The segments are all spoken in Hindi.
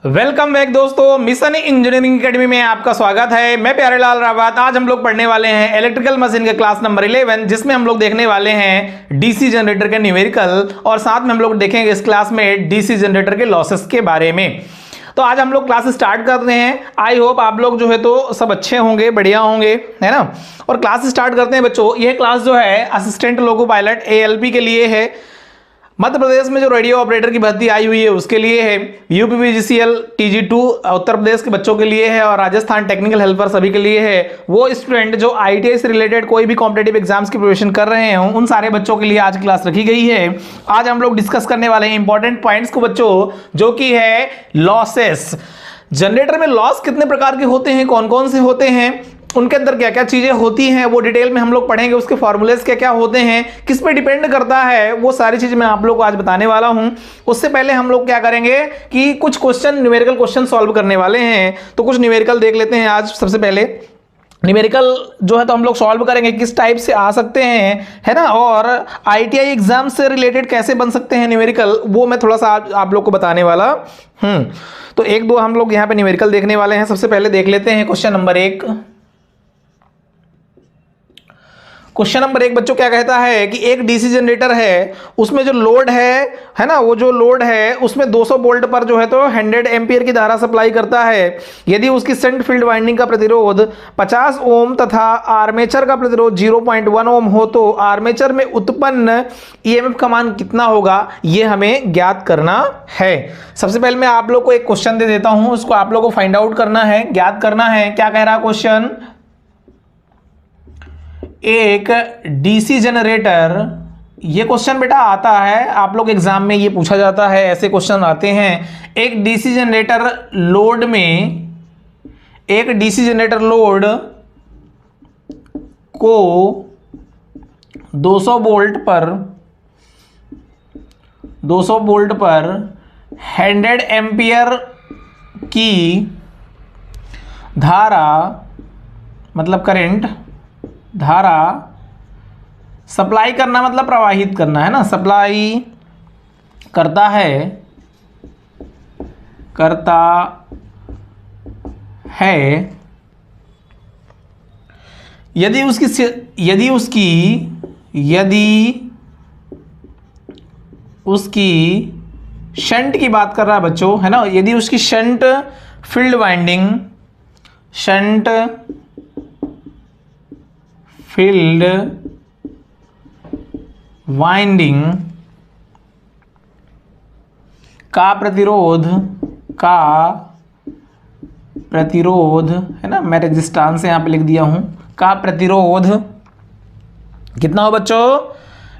वेलकम बैक दोस्तों, मिशन इंजीनियरिंग एकेडमी में आपका स्वागत है। मैं प्यारेलाल रावत। आज हम लोग पढ़ने वाले हैं इलेक्ट्रिकल मशीन के क्लास नंबर 11, जिसमें हम लोग देखने वाले हैं डीसी जनरेटर के न्यूमेरिकल और साथ में हम लोग देखेंगे इस क्लास में डीसी जनरेटर के लॉसेस के बारे में। तो आज हम लोग क्लास स्टार्ट कर रहे हैं। आई होप आप लोग जो है तो सब अच्छे होंगे, बढ़िया होंगे, है ना। और क्लास स्टार्ट करते हैं बच्चों। यह क्लास जो है असिस्टेंट लोको पायलट ALP के लिए है। मध्य प्रदेश में जो रेडियो ऑपरेटर की भर्ती आई हुई है उसके लिए है। UPPGCL TG2 उत्तर प्रदेश के बच्चों के लिए है और राजस्थान टेक्निकल हेल्पर सभी के लिए है। वो स्टूडेंट जो ITI से रिलेटेड कोई भी कॉम्पिटेटिव एग्जाम्स की प्रिपरेशन कर रहे हैं उन सारे बच्चों के लिए आज क्लास रखी गई है। आज हम लोग डिस्कस करने वाले हैं इंपॉर्टेंट पॉइंट्स को बच्चों, जो कि है लॉसेस। जनरेटर में लॉस कितने प्रकार के होते हैं, कौन कौन से होते हैं, उनके अंदर क्या क्या चीजें होती हैं, वो डिटेल में हम लोग पढ़ेंगे। उसके फॉर्मूलेस क्या क्या होते हैं, किस पे डिपेंड करता है, वो सारी चीजें मैं आप लोग को आज बताने वाला हूं। उससे पहले हम लोग क्या करेंगे कि कुछ क्वेश्चन, न्यूमेरिकल क्वेश्चन सॉल्व करने वाले हैं। तो कुछ न्यूमेरिकल देख लेते हैं आज। सबसे पहले न्यूमेरिकल जो है तो हम लोग सॉल्व करेंगे किस टाइप से आ सकते हैं, है ना, और ITI एग्जाम से रिलेटेड कैसे बन सकते हैं न्यूमेरिकल, वो मैं थोड़ा सा आप लोग को बताने वाला तो एक दो हम लोग यहाँ पे न्यूमेरिकल देखने वाले हैं। सबसे पहले देख लेते हैं क्वेश्चन नंबर 1। क्वेश्चन नंबर 1 बच्चों क्या कहता है कि एक डीसी जनरेटर है, उसमें जो लोड है ना, वो जो लोड है उसमें 200 वोल्ट पर जो है तो 100 एम्पियर की धारा सप्लाई करता है। यदि उसकी शंट फील्ड वाइंडिंग का प्रतिरोध 50 ओम तथा आर्मेचर का प्रतिरोध 0.1 ओम हो तो आर्मेचर में उत्पन्न EMF का मान कितना होगा, ये हमें ज्ञात करना है। सबसे पहले मैं आप लोग को एक क्वेश्चन दे देता हूं, उसको आप लोग को फाइंड आउट करना है, ज्ञात करना है। क्या कह रहा क्वेश्चन? एक डीसी जनरेटर, ये क्वेश्चन बेटा आता है आप लोग एग्जाम में, ये पूछा जाता है, ऐसे क्वेश्चन आते हैं। एक डीसी जनरेटर लोड में, एक डीसी जनरेटर लोड को 200 वोल्ट पर 100 एम्पियर की धारा, मतलब करंट, धारा सप्लाई करना मतलब प्रवाहित करना, है ना, सप्लाई करता है। यदि उसकी शंट की बात कर रहा है बच्चों, है ना, यदि उसकी शंट फील्ड वाइंडिंग का प्रतिरोध, है ना, मैं रेजिस्टेंस यहां पे लिख दिया हूं, का प्रतिरोध कितना हो बच्चों,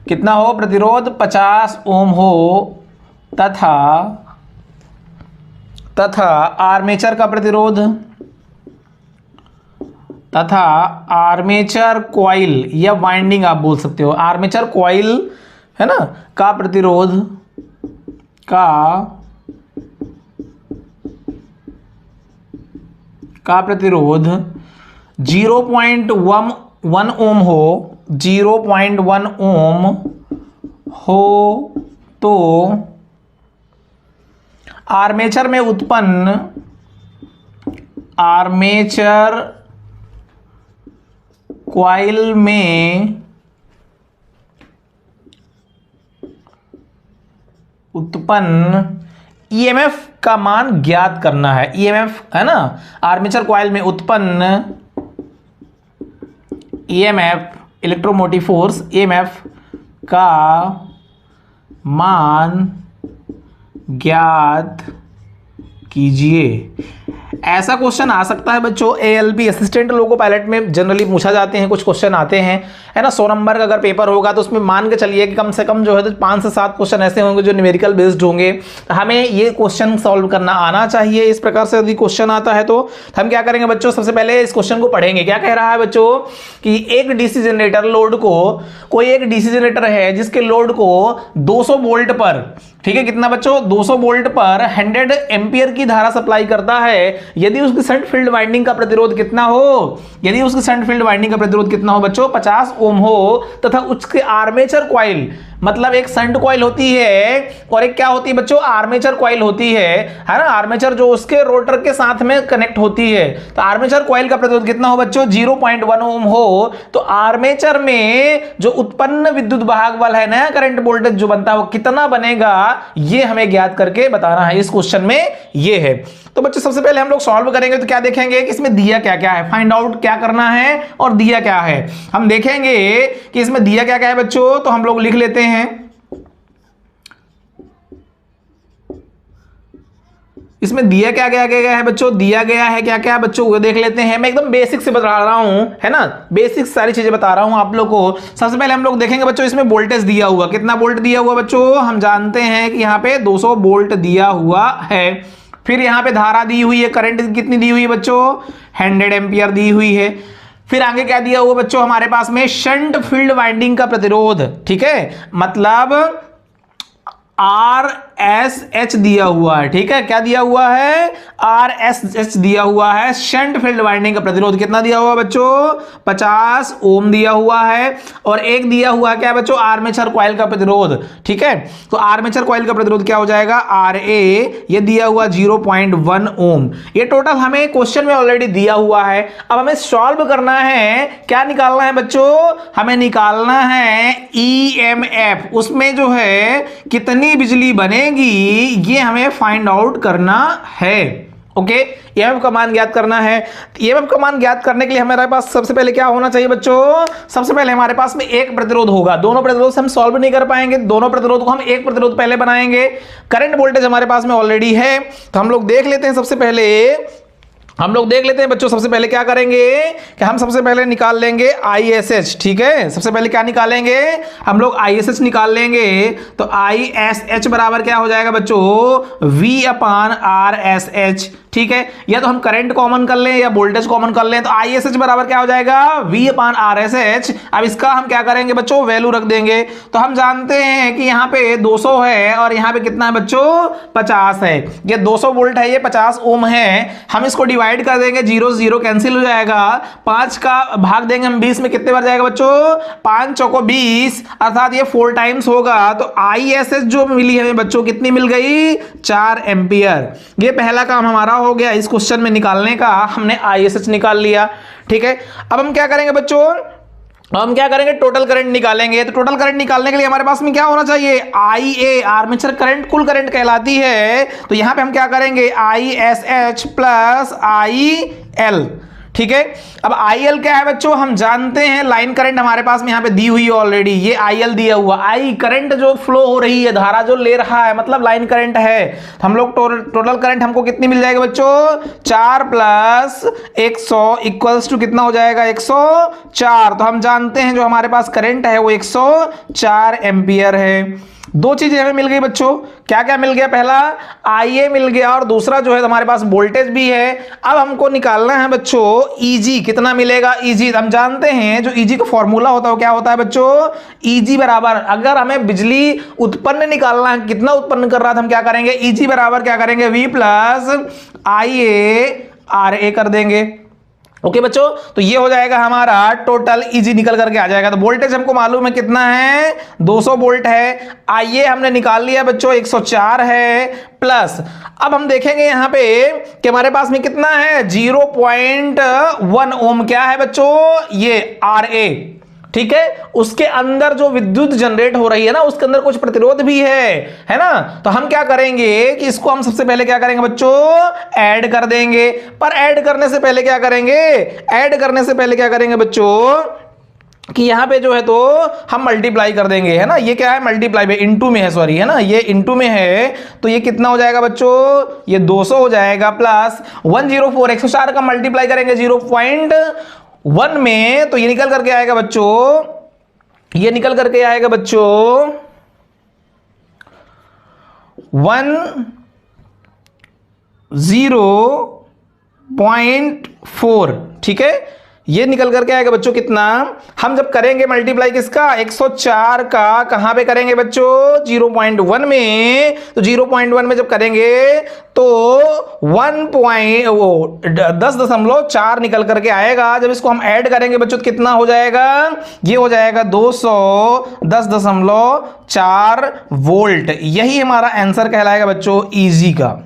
कितना हो, प्रतिरोध 50 ओम हो तथा आर्मेचर का प्रतिरोध, तथा आर्मेचर कॉइल या वाइंडिंग आप बोल सकते हो, आर्मेचर कॉइल, है ना, का प्रतिरोध 0.1 ओम हो, 0.1 ओम हो तो आर्मेचर में उत्पन्न, आर्मेचर कॉइल में उत्पन्न EMF का मान ज्ञात करना है। EMF, है ना, आर्मेचर कॉइल में उत्पन्न EMF, इलेक्ट्रोमोटिव फोर्स, EMF का मान ज्ञात कीजिए। ऐसा क्वेश्चन आ सकता है बच्चों। ALP असिस्टेंट लोको पायलट में जनरली पूछा जाते हैं, कुछ क्वेश्चन आते हैं, है ना। 100 नंबर का अगर पेपर होगा तो उसमें मान के चलिए कि कम से कम जो है तो 5 से 7 क्वेश्चन ऐसे होंगे जो न्यूमेरिकल बेस्ड होंगे। हमें ये क्वेश्चन सॉल्व करना आना चाहिए। इस प्रकार से यदि क्वेश्चन आता है तो हम क्या करेंगे बच्चों, सबसे पहले इस क्वेश्चन को पढ़ेंगे। क्या कह रहा है बच्चों कि एक डीसी जनरेटर लोड को, कोई एक डीसी जनरेटर है जिसके लोड को 200 वोल्ट पर, ठीक है, कितना बच्चों, 200 वोल्ट पर 100 एम्पियर की धारा सप्लाई करता है। यदि उसकी शंट फील्ड वाइंडिंग का प्रतिरोध कितना हो, यदि उसकी शंट फील्ड वाइंडिंग का प्रतिरोध कितना हो बच्चों, 50 ओम हो तथा उसके आर्मेचर कॉइल मतलब एक शंट कॉइल होती है और एक क्या होती है बच्चों, आर्मेचर कॉइल होती है ना। आर्मेचर जो उसके रोटर के साथ में कनेक्ट होती है। तो आर्मेचर कॉइल का प्रतिरोध कितना हो बच्चों, 0.1 ओम हो। तो आर्मेचर में जो उत्पन्न विद्युत वाहक बल है, नया करंट वोल्टेज जो बनता है वो कितना बनेगा, ये हमें ज्ञात करके बताना है। इस क्वेश्चन में ये है। तो बच्चों सबसे पहले हम लोग सॉल्व करेंगे तो क्या देखेंगे कि इसमें दिया क्या क्या है, फाइंड आउट क्या करना है और दिया क्या है। हम देखेंगे कि इसमें दिया क्या क्या है बच्चों, तो हम लोग लिख लेते हैं। इसमें दिया क्या क्या गया है बच्चों, दिया गया है क्या क्या बच्चों, वो देख लेते हैं। मैं एकदम बेसिक से बता रहा हूं, है ना, बेसिक सारी चीजें बता रहा हूं आप लोग को। सबसे पहले हम लोग देखेंगे बच्चों इसमें वोल्टेज दिया हुआ, कितना वोल्ट दिया हुआ बच्चों, हम जानते हैं कि यहां पे 200 वोल्ट दिया हुआ है। फिर यहां पे धारा दी हुई है, करंट कितनी दी हुई है बच्चों, 100 एम्पियर दी हुई है। फिर आगे क्या दिया हुआ बच्चों हमारे पास में, शंट फील्ड वाइंडिंग का प्रतिरोध, ठीक है, मतलब RSH दिया हुआ है, ठीक है, क्या दिया हुआ है, RSH दिया हुआ है। शंट फील्ड वाइंडिंग का प्रतिरोध कितना दिया हुआ बच्चों, 50 ओम दिया हुआ है। और एक दिया हुआ है क्या बच्चों, आर्मेचर कॉइल का प्रतिरोध, ठीक है। तो आर्मेचर कॉइल का प्रतिरोध क्या हो जाएगा, RA, ये दिया हुआ 0.1 ओम। ये टोटल हमें क्वेश्चन में ऑलरेडी दिया हुआ है। अब हमें सॉल्व करना है, क्या निकालना है बच्चों, हमें निकालना है EMF, उसमें जो है कितनी बिजली बनेगी ये हमें फाइंड आउट करना है। ओके, EMF का मान ज्ञात करना है। EMF का मान ज्ञात करने के लिए हमारे पास सबसे पहले क्या होना चाहिए बच्चों, सबसे पहले हमारे पास में एक प्रतिरोध होगा। दोनों प्रतिरोध से हम सॉल्व नहीं कर पाएंगे, दोनों प्रतिरोध को हम एक प्रतिरोध पहले बनाएंगे। करंट वोल्टेज हमारे पास में ऑलरेडी है, तो हम लोग देख लेते हैं। सबसे पहले हम लोग देख लेते हैं बच्चों, सबसे पहले क्या करेंगे कि हम सबसे पहले निकाल लेंगे ISH, ठीक है। सबसे पहले क्या निकालेंगे, हम लोग ISH निकाल लेंगे। तो ISH बराबर क्या हो जाएगा बच्चों, V/RSH, ठीक है। या तो हम करंट कॉमन कर लें या वोल्टेज कॉमन कर लें। तो ISH बराबर क्या हो जाएगा, V/RSH। अब इसका हम क्या करेंगे बच्चों, वैल्यू रख देंगे। तो हम जानते हैं कि यहाँ पे 200 है और यहाँ पे कितना है बच्चों, 50 है। ये 200 वोल्ट है, ये 50 ओम है। हम इसको डिवाइड कर देंगे, 0 0 कैंसिल हो जाएगा। 5 का भाग देंगे हम 20 में, कितने बार जाएगा बच्चों, 5 चौको 20, अर्थात ये 4 टाइम्स होगा। तो ISH जो मिली हमें बच्चों, कितनी मिल गई, 4 एम्पियर। ये पहला काम हमारा हो गया इस क्वेश्चन में निकालने का, हमने ISH निकाल लिया, ठीक है। अब हम क्या करेंगे बच्चों, हम क्या करेंगे, टोटल करंट निकालेंगे। तो टोटल करंट निकालने के लिए हमारे पास में क्या होना चाहिए, IA, आर्मेचर करंट कुल करंट कहलाती है। तो यहां पे हम क्या करेंगे, ISH प्लस IL, ठीक है। अब IL क्या है बच्चों, हम जानते हैं लाइन करंट हमारे पास में यहां पे दी हुई है ऑलरेडी, ये IL दिया हुआ। I करंट जो फ्लो हो रही है, धारा जो ले रहा है, मतलब लाइन करंट है। तो हम लोग टोटल करंट हमको कितनी मिल जाएगी बच्चों, 4 प्लस 100 इक्वल्स टू कितना हो जाएगा, 104। तो हम जानते हैं जो हमारे पास करंट है वो 104 एम्पियर है। दो चीजें हमें मिल गई बच्चों, क्या क्या मिल गया, पहला IA मिल गया और दूसरा जो है हमारे पास वोल्टेज भी है। अब हमको निकालना है बच्चों EG, कितना मिलेगा EG। हम जानते हैं जो EG का फॉर्मूला होता है वो क्या होता है बच्चों, EG बराबर, अगर हमें बिजली उत्पन्न निकालना है, कितना उत्पन्न कर रहा था, हम क्या करेंगे, EG बराबर क्या करेंगे, V प्लस IA RA कर देंगे। ओके बच्चों, तो ये हो जाएगा हमारा टोटल EG निकल करके आ जाएगा। तो वोल्टेज हमको मालूम है कितना है, 200 वोल्ट है। IA हमने निकाल लिया बच्चों, 104 है, प्लस अब हम देखेंगे यहां पे कि हमारे पास में कितना है, 0.1 ओम। क्या है बच्चों, ये RA, ठीक है। उसके अंदर जो विद्युत जनरेट हो रही है ना, उसके अंदर कुछ प्रतिरोध भी है ना। तो हम क्या करेंगे कि इसको हम सबसे पहले क्या करेंगे बच्चों, ऐड कर देंगे। पर ऐड करने से पहले क्या करेंगे, ऐड करने से पहले क्या करेंगे बच्चों कि यहां पे जो है तो हम मल्टीप्लाई कर देंगे, है ना। ये क्या है, मल्टीप्लाई में, इनटू में है, सॉरी, है ना, ये इनटू में है। तो ये कितना हो जाएगा बच्चों, ये 200 हो जाएगा प्लस 104, 104 का मल्टीप्लाई करेंगे 0.1 में, तो ये निकल करके आएगा बच्चों, ये निकल करके आएगा बच्चों 1.04, ठीक है। ये निकल करके आएगा बच्चों कितना, हम जब करेंगे मल्टीप्लाई किसका 104 का, कहां पे करेंगे बच्चों 0.1 में, तो 0.1 में जब करेंगे तो 10.4 निकल करके आएगा। जब इसको हम ऐड करेंगे बच्चों तो कितना हो जाएगा, ये हो जाएगा 210.4 वोल्ट। यही हमारा आंसर कहलाएगा बच्चों इजी का,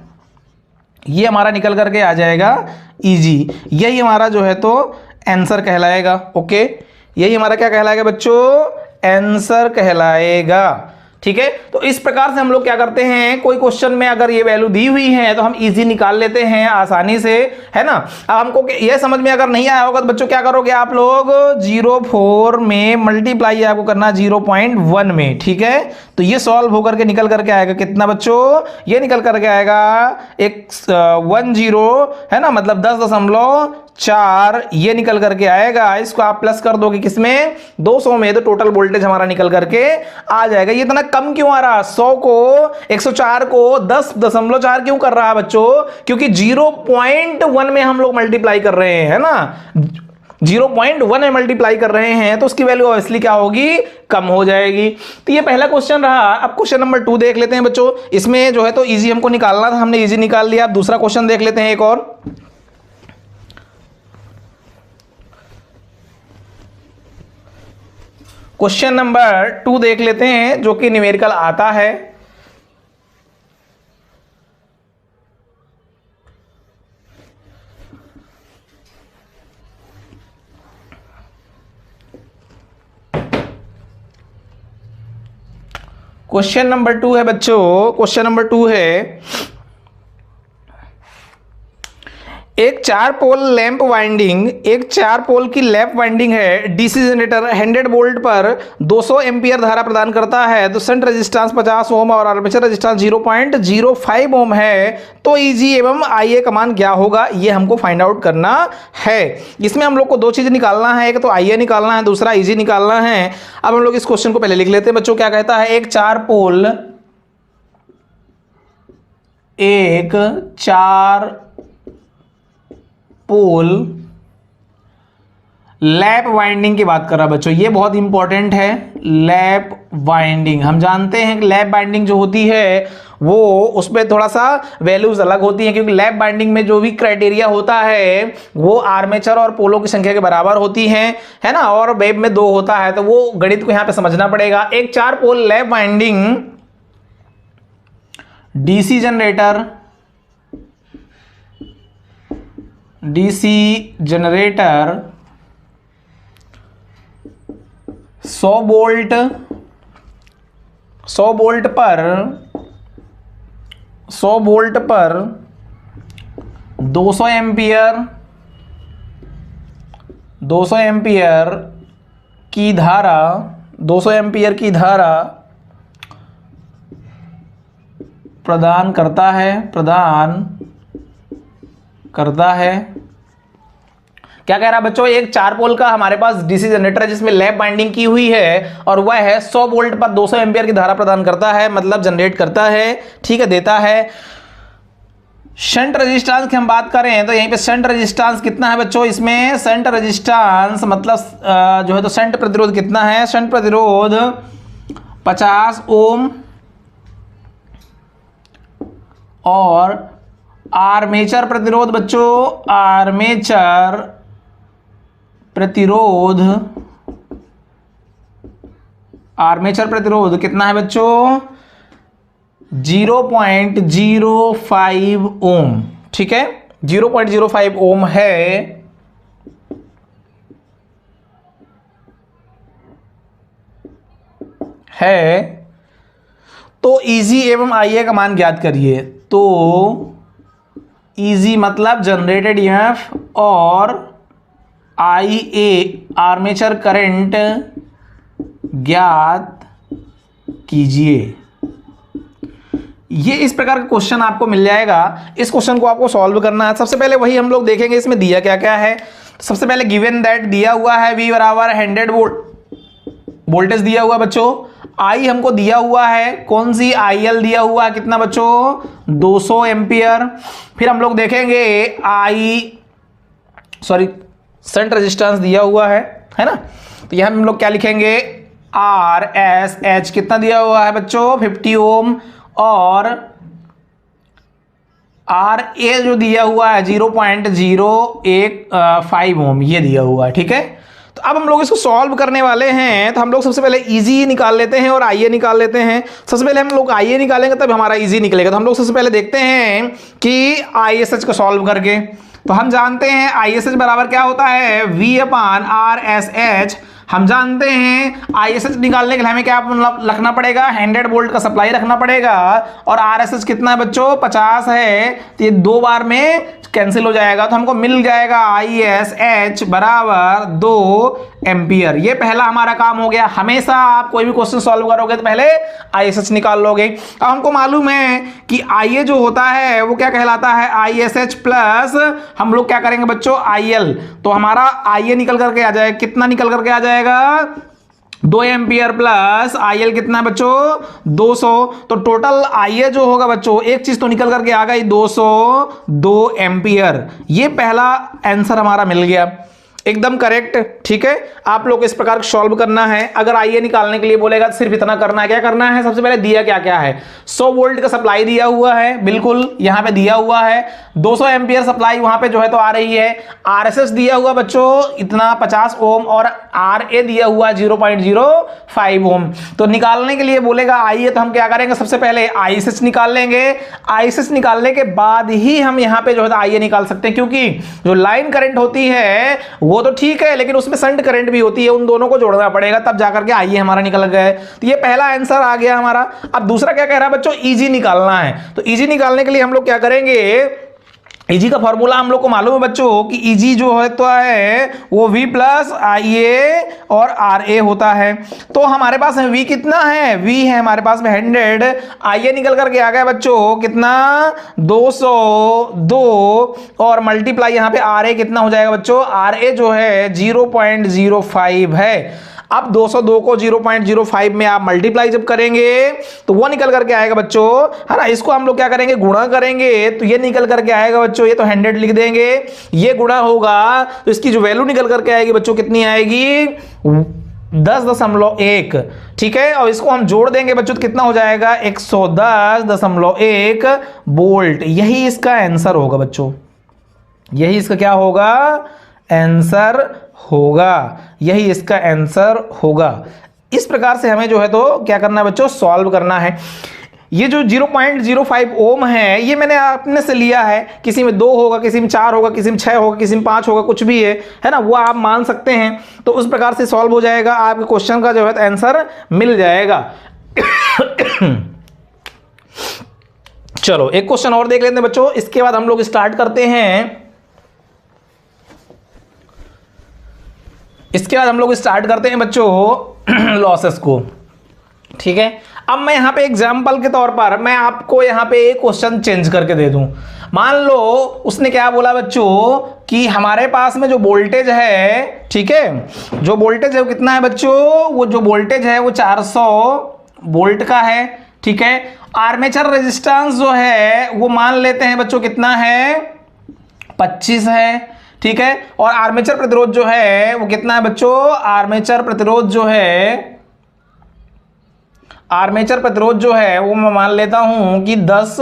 ये हमारा निकल करके आ जाएगा इजी, यही हमारा जो है तो आंसर कहलाएगा। ओके, यही हमारा क्या कहलाएगा बच्चों, आंसर कहलाएगा। ठीक है, तो इस प्रकार से हम लोग क्या करते हैं, कोई क्वेश्चन में अगर ये वैल्यू दी हुई है तो हम इजी निकाल लेते हैं आसानी से, है ना। अब हमको ये समझ में अगर नहीं आया होगा तो बच्चों क्या करोगे आप लोग, 0.4 में मल्टीप्लाई आपको करना 0.1 में। ठीक है, तो ये सॉल्व होकर के निकल करके आएगा कितना बच्चों, ये निकल करके आएगा 10 है ना, मतलब 10.4 ये निकल करके आएगा। इसको आप प्लस कर दोगे किसमें 200 में, तो टोटल वोल्टेज हमारा निकल करके आ जाएगा। ये इतना कम क्यों आ रहा, 100 को 104 को 10.4 क्यों कर रहा है बच्चों, क्योंकि 0.1 में हम लोग मल्टीप्लाई कर रहे हैं, है ना, 0.1 में मल्टीप्लाई कर रहे हैं तो उसकी वैल्यू ऑब्वियसली क्या होगी, कम हो जाएगी। तो ये पहला क्वेश्चन रहा। अब क्वेश्चन नंबर 2 देख लेते हैं बच्चों, इसमें जो है तो इजी हमको निकालना था, हमने इजी निकाल लिया। अब दूसरा क्वेश्चन देख लेते हैं एक और। क्वेश्चन नंबर 2 देख लेते हैं जो कि न्यूमेरिकल आता है। क्वेश्चन नंबर 2 है बच्चों, क्वेश्चन नंबर 2 है, एक 4 पोल लैंप वाइंडिंग, एक 4 पोल की लैंप वाइंडिंग है, डीसी जनरेटर 100 वोल्ट पर 200 एम्पीयर धारा प्रदान करता है, तो शंट रेजिस्टेंस 50 ओम और आर्मेचर रेजिस्टेंस 0.05 ओम है, तो ईजी एवं आईए का मान क्या होगा, ये हमको फाइंड आउट करना है। इसमें हम लोग को 2 चीज निकालना है, एक तो आईए निकालना है, दूसरा ईजी निकालना है। अब हम लोग इस क्वेश्चन को पहले लिख लेते हैं बच्चों। क्या कहता है, एक 4 पोल लैप वाइंडिंग की बात कर रहा है बच्चों, ये बहुत इंपॉर्टेंट है। लैप वाइंडिंग, हम जानते हैं कि लैप वाइंडिंग जो होती है वो उसमें थोड़ा सा वैल्यूज अलग होती हैं, क्योंकि लैप वाइंडिंग में जो भी क्राइटेरिया होता है वो आर्मेचर और पोलों की संख्या के बराबर होती हैं, है ना, और वेब में 2 होता है, तो वो गणित को यहां पे समझना पड़ेगा। एक 4 pole lap winding DC generator 100 volt पर 200 एम्पियर की धारा प्रदान करता है। क्या कह रहा है बच्चों, एक 4 पोल का हमारे पास डीसी जनरेटर है जिसमें लैप बाइंडिंग की हुई है और वह है 100 वोल्ट पर 200 एम्पीयर की धारा प्रदान करता है, मतलब जनरेट करता है, ठीक है, देता है। शंट रेजिस्टेंस की हम बात करें तो यहीं पे शंट रेजिस्टेंस कितना है बच्चों, इसमें शंट रेजिस्टेंस मतलब जो है तो शंट प्रतिरोध कितना है, शंट प्रतिरोध 50 ओम और आर्मेचर प्रतिरोध बच्चों, आर्मेचर प्रतिरोध कितना है बच्चों, 0.05 ओम, ठीक है, 0.05 ओम है। तो ईजी एवं आईए का मान ज्ञात करिए। तो ईजी मतलब जनरेटेड ईएमएफ और आईए आर्मेचर करंट ज्ञात कीजिए। ये इस प्रकार का क्वेश्चन आपको मिल जाएगा। इस क्वेश्चन को आपको सॉल्व करना है। सबसे पहले वही हम लोग देखेंगे इसमें दिया क्या क्या है। सबसे पहले गिवन दैट दिया हुआ है V बराबर 100 वोल्टेज दिया हुआ बच्चों। आई हमको दिया हुआ है, कौन सी IL दिया हुआ है कितना बच्चों, 200 एम्पियर। फिर हम लोग देखेंगे शंट रेजिस्टेंस दिया हुआ है ना। तो यहां हम लोग क्या लिखेंगे, आर एस एच कितना दिया हुआ है बच्चों 50 ओम, और आर ए जो दिया हुआ है 0.015 ओम ये दिया हुआ है। ठीक है, तो अब हम लोग इसको सॉल्व करने वाले हैं। तो हम लोग सबसे पहले इजी निकाल लेते हैं और आईए निकाल लेते हैं। सबसे पहले हम लोग आईए निकालेंगे तब हमारा इजी निकलेगा। तो हम लोग सबसे पहले देखते हैं कि आईएसएच को सॉल्व करके। तो हम जानते हैं आईएसएच बराबर क्या होता है, V upon R S H. हम जानते हैं आईएसएच निकालने के लिए हमें क्या रखना पड़ेगा, 100 वोल्ट का सप्लाई रखना पड़ेगा, और आरएसएच कितना है बच्चों 50 है। तो ये 2 बार में कैंसिल हो जाएगा। तो हमको मिल जाएगा आईएसएच बराबर 2 एम्पियर। ये पहला हमारा काम हो गया। हमेशा आप कोई भी क्वेश्चन सॉल्व करोगे तो पहले आईएसएच निकाल लोगे। अब हमको मालूम है कि आईए जो होता है वो क्या कहलाता है, आईएसएच प्लस हम लोग क्या करेंगे बच्चों आईएल। तो हमारा आईए निकल करके आ जाएगा, कितना निकल करके आ जाएगा 2 एम्पियर प्लस आईएल कितना है बच्चों 200। तो टोटल आईए जो होगा बच्चों, एक चीज तो निकल करके आ गई 202 एम्पियर। ये पहला आंसर हमारा मिल गया, एकदम करेक्ट। ठीक है, आप लोग इस प्रकार सॉल्व करना है। अगर आईए निकालने के लिए बोलेगा तो सिर्फ इतना करना है। क्या करना है, सबसे पहले दिया क्या क्या है, 100 वोल्ट का सप्लाई दिया हुआ है, बिल्कुल यहां पे दिया हुआ है। 200 एम्पियर सप्लाई वहां पे जो है तो आ रही है। आरएसएस दिया हुआ बच्चों इतना 50 ओम, और आरए दिया हुआ 0.05 ओम। तो निकालने के लिए बोलेगा आईए, तो हम क्या करेंगे, सबसे पहले आईएसएच निकाल लेंगे। आईएसएच निकालने के बाद ही हम यहां पे जो है आईए निकाल सकते हैं, क्योंकि जो लाइन करंट होती है वो तो ठीक है, लेकिन उसमें शंट करंट भी होती है, उन दोनों को जोड़ना पड़ेगा तब जाकर के आईए हमारा निकल गया। तो ये पहला आंसर आ गया हमारा। अब दूसरा क्या कह रहा है बच्चों, इजी निकालना है। तो इजी निकालने के लिए हम लोग क्या करेंगे, इजी का फॉर्मूला हम लोग को मालूम है बच्चों कि इजी जो है तो है वो V प्लस आईए और आर ए होता है। तो हमारे पास है V कितना है, V है हमारे पास में 100, आईए निकल करके आ गया बच्चों कितना 202, और मल्टीप्लाई यहाँ पे आर ए कितना हो जाएगा बच्चों, आर ए जो है 0.05 है। अब 202 को 0.05 में आप मल्टीप्लाई जब करेंगे तो वो निकल करके आएगा बच्चों, है ना। इसको हम लोग क्या करेंगे, गुणा करेंगे, तो ये निकल करके आएगा बच्चों, ये तो 100 लिख देंगे, ये गुणा होगा तो इसकी जो वैल्यू निकल करके आएगी बच्चों कितनी आएगी 10.1। ठीक है, और इसको हम जोड़ देंगे बच्चों तो कितना हो जाएगा 110.1 वोल्ट। यही इसका आंसर होगा बच्चों, यही इसका क्या होगा, आंसर होगा, यही इसका आंसर होगा। इस प्रकार से हमें जो है तो क्या करना है बच्चों, सॉल्व करना है। ये जो 0.05 ओम है ये मैंने अपने से लिया है, किसी में 2 होगा, किसी में 4 होगा, किसी में 6 होगा, किसी में 5 होगा, कुछ भी है ना, वो आप मान सकते हैं। तो उस प्रकार से सॉल्व हो जाएगा, आपके क्वेश्चन का जो है आंसर मिल जाएगा। चलो एक क्वेश्चन और देख लेते हैं बच्चों, इसके बाद हम लोग स्टार्ट करते हैं। इसके बाद हम लोग स्टार्ट करते हैं बच्चों लॉसेस को। ठीक है, अब मैं यहां पे एग्जांपल के तौर पर मैं आपको यहां पे एक क्वेश्चन चेंज करके दे दूं। मान लो उसने क्या बोला बच्चों कि हमारे पास में जो वोल्टेज है, ठीक है, जो वोल्टेज है वो कितना है बच्चों, वो जो वोल्टेज है वो 400 वोल्ट का है। ठीक है, आर्मेचर रेजिस्टेंस जो है वो मान लेते हैं बच्चों कितना है 25 है। ठीक है, और आर्मेचर प्रतिरोध जो है वो कितना है बच्चों, आर्मेचर प्रतिरोध जो है वो मैं मान लेता हूं कि 10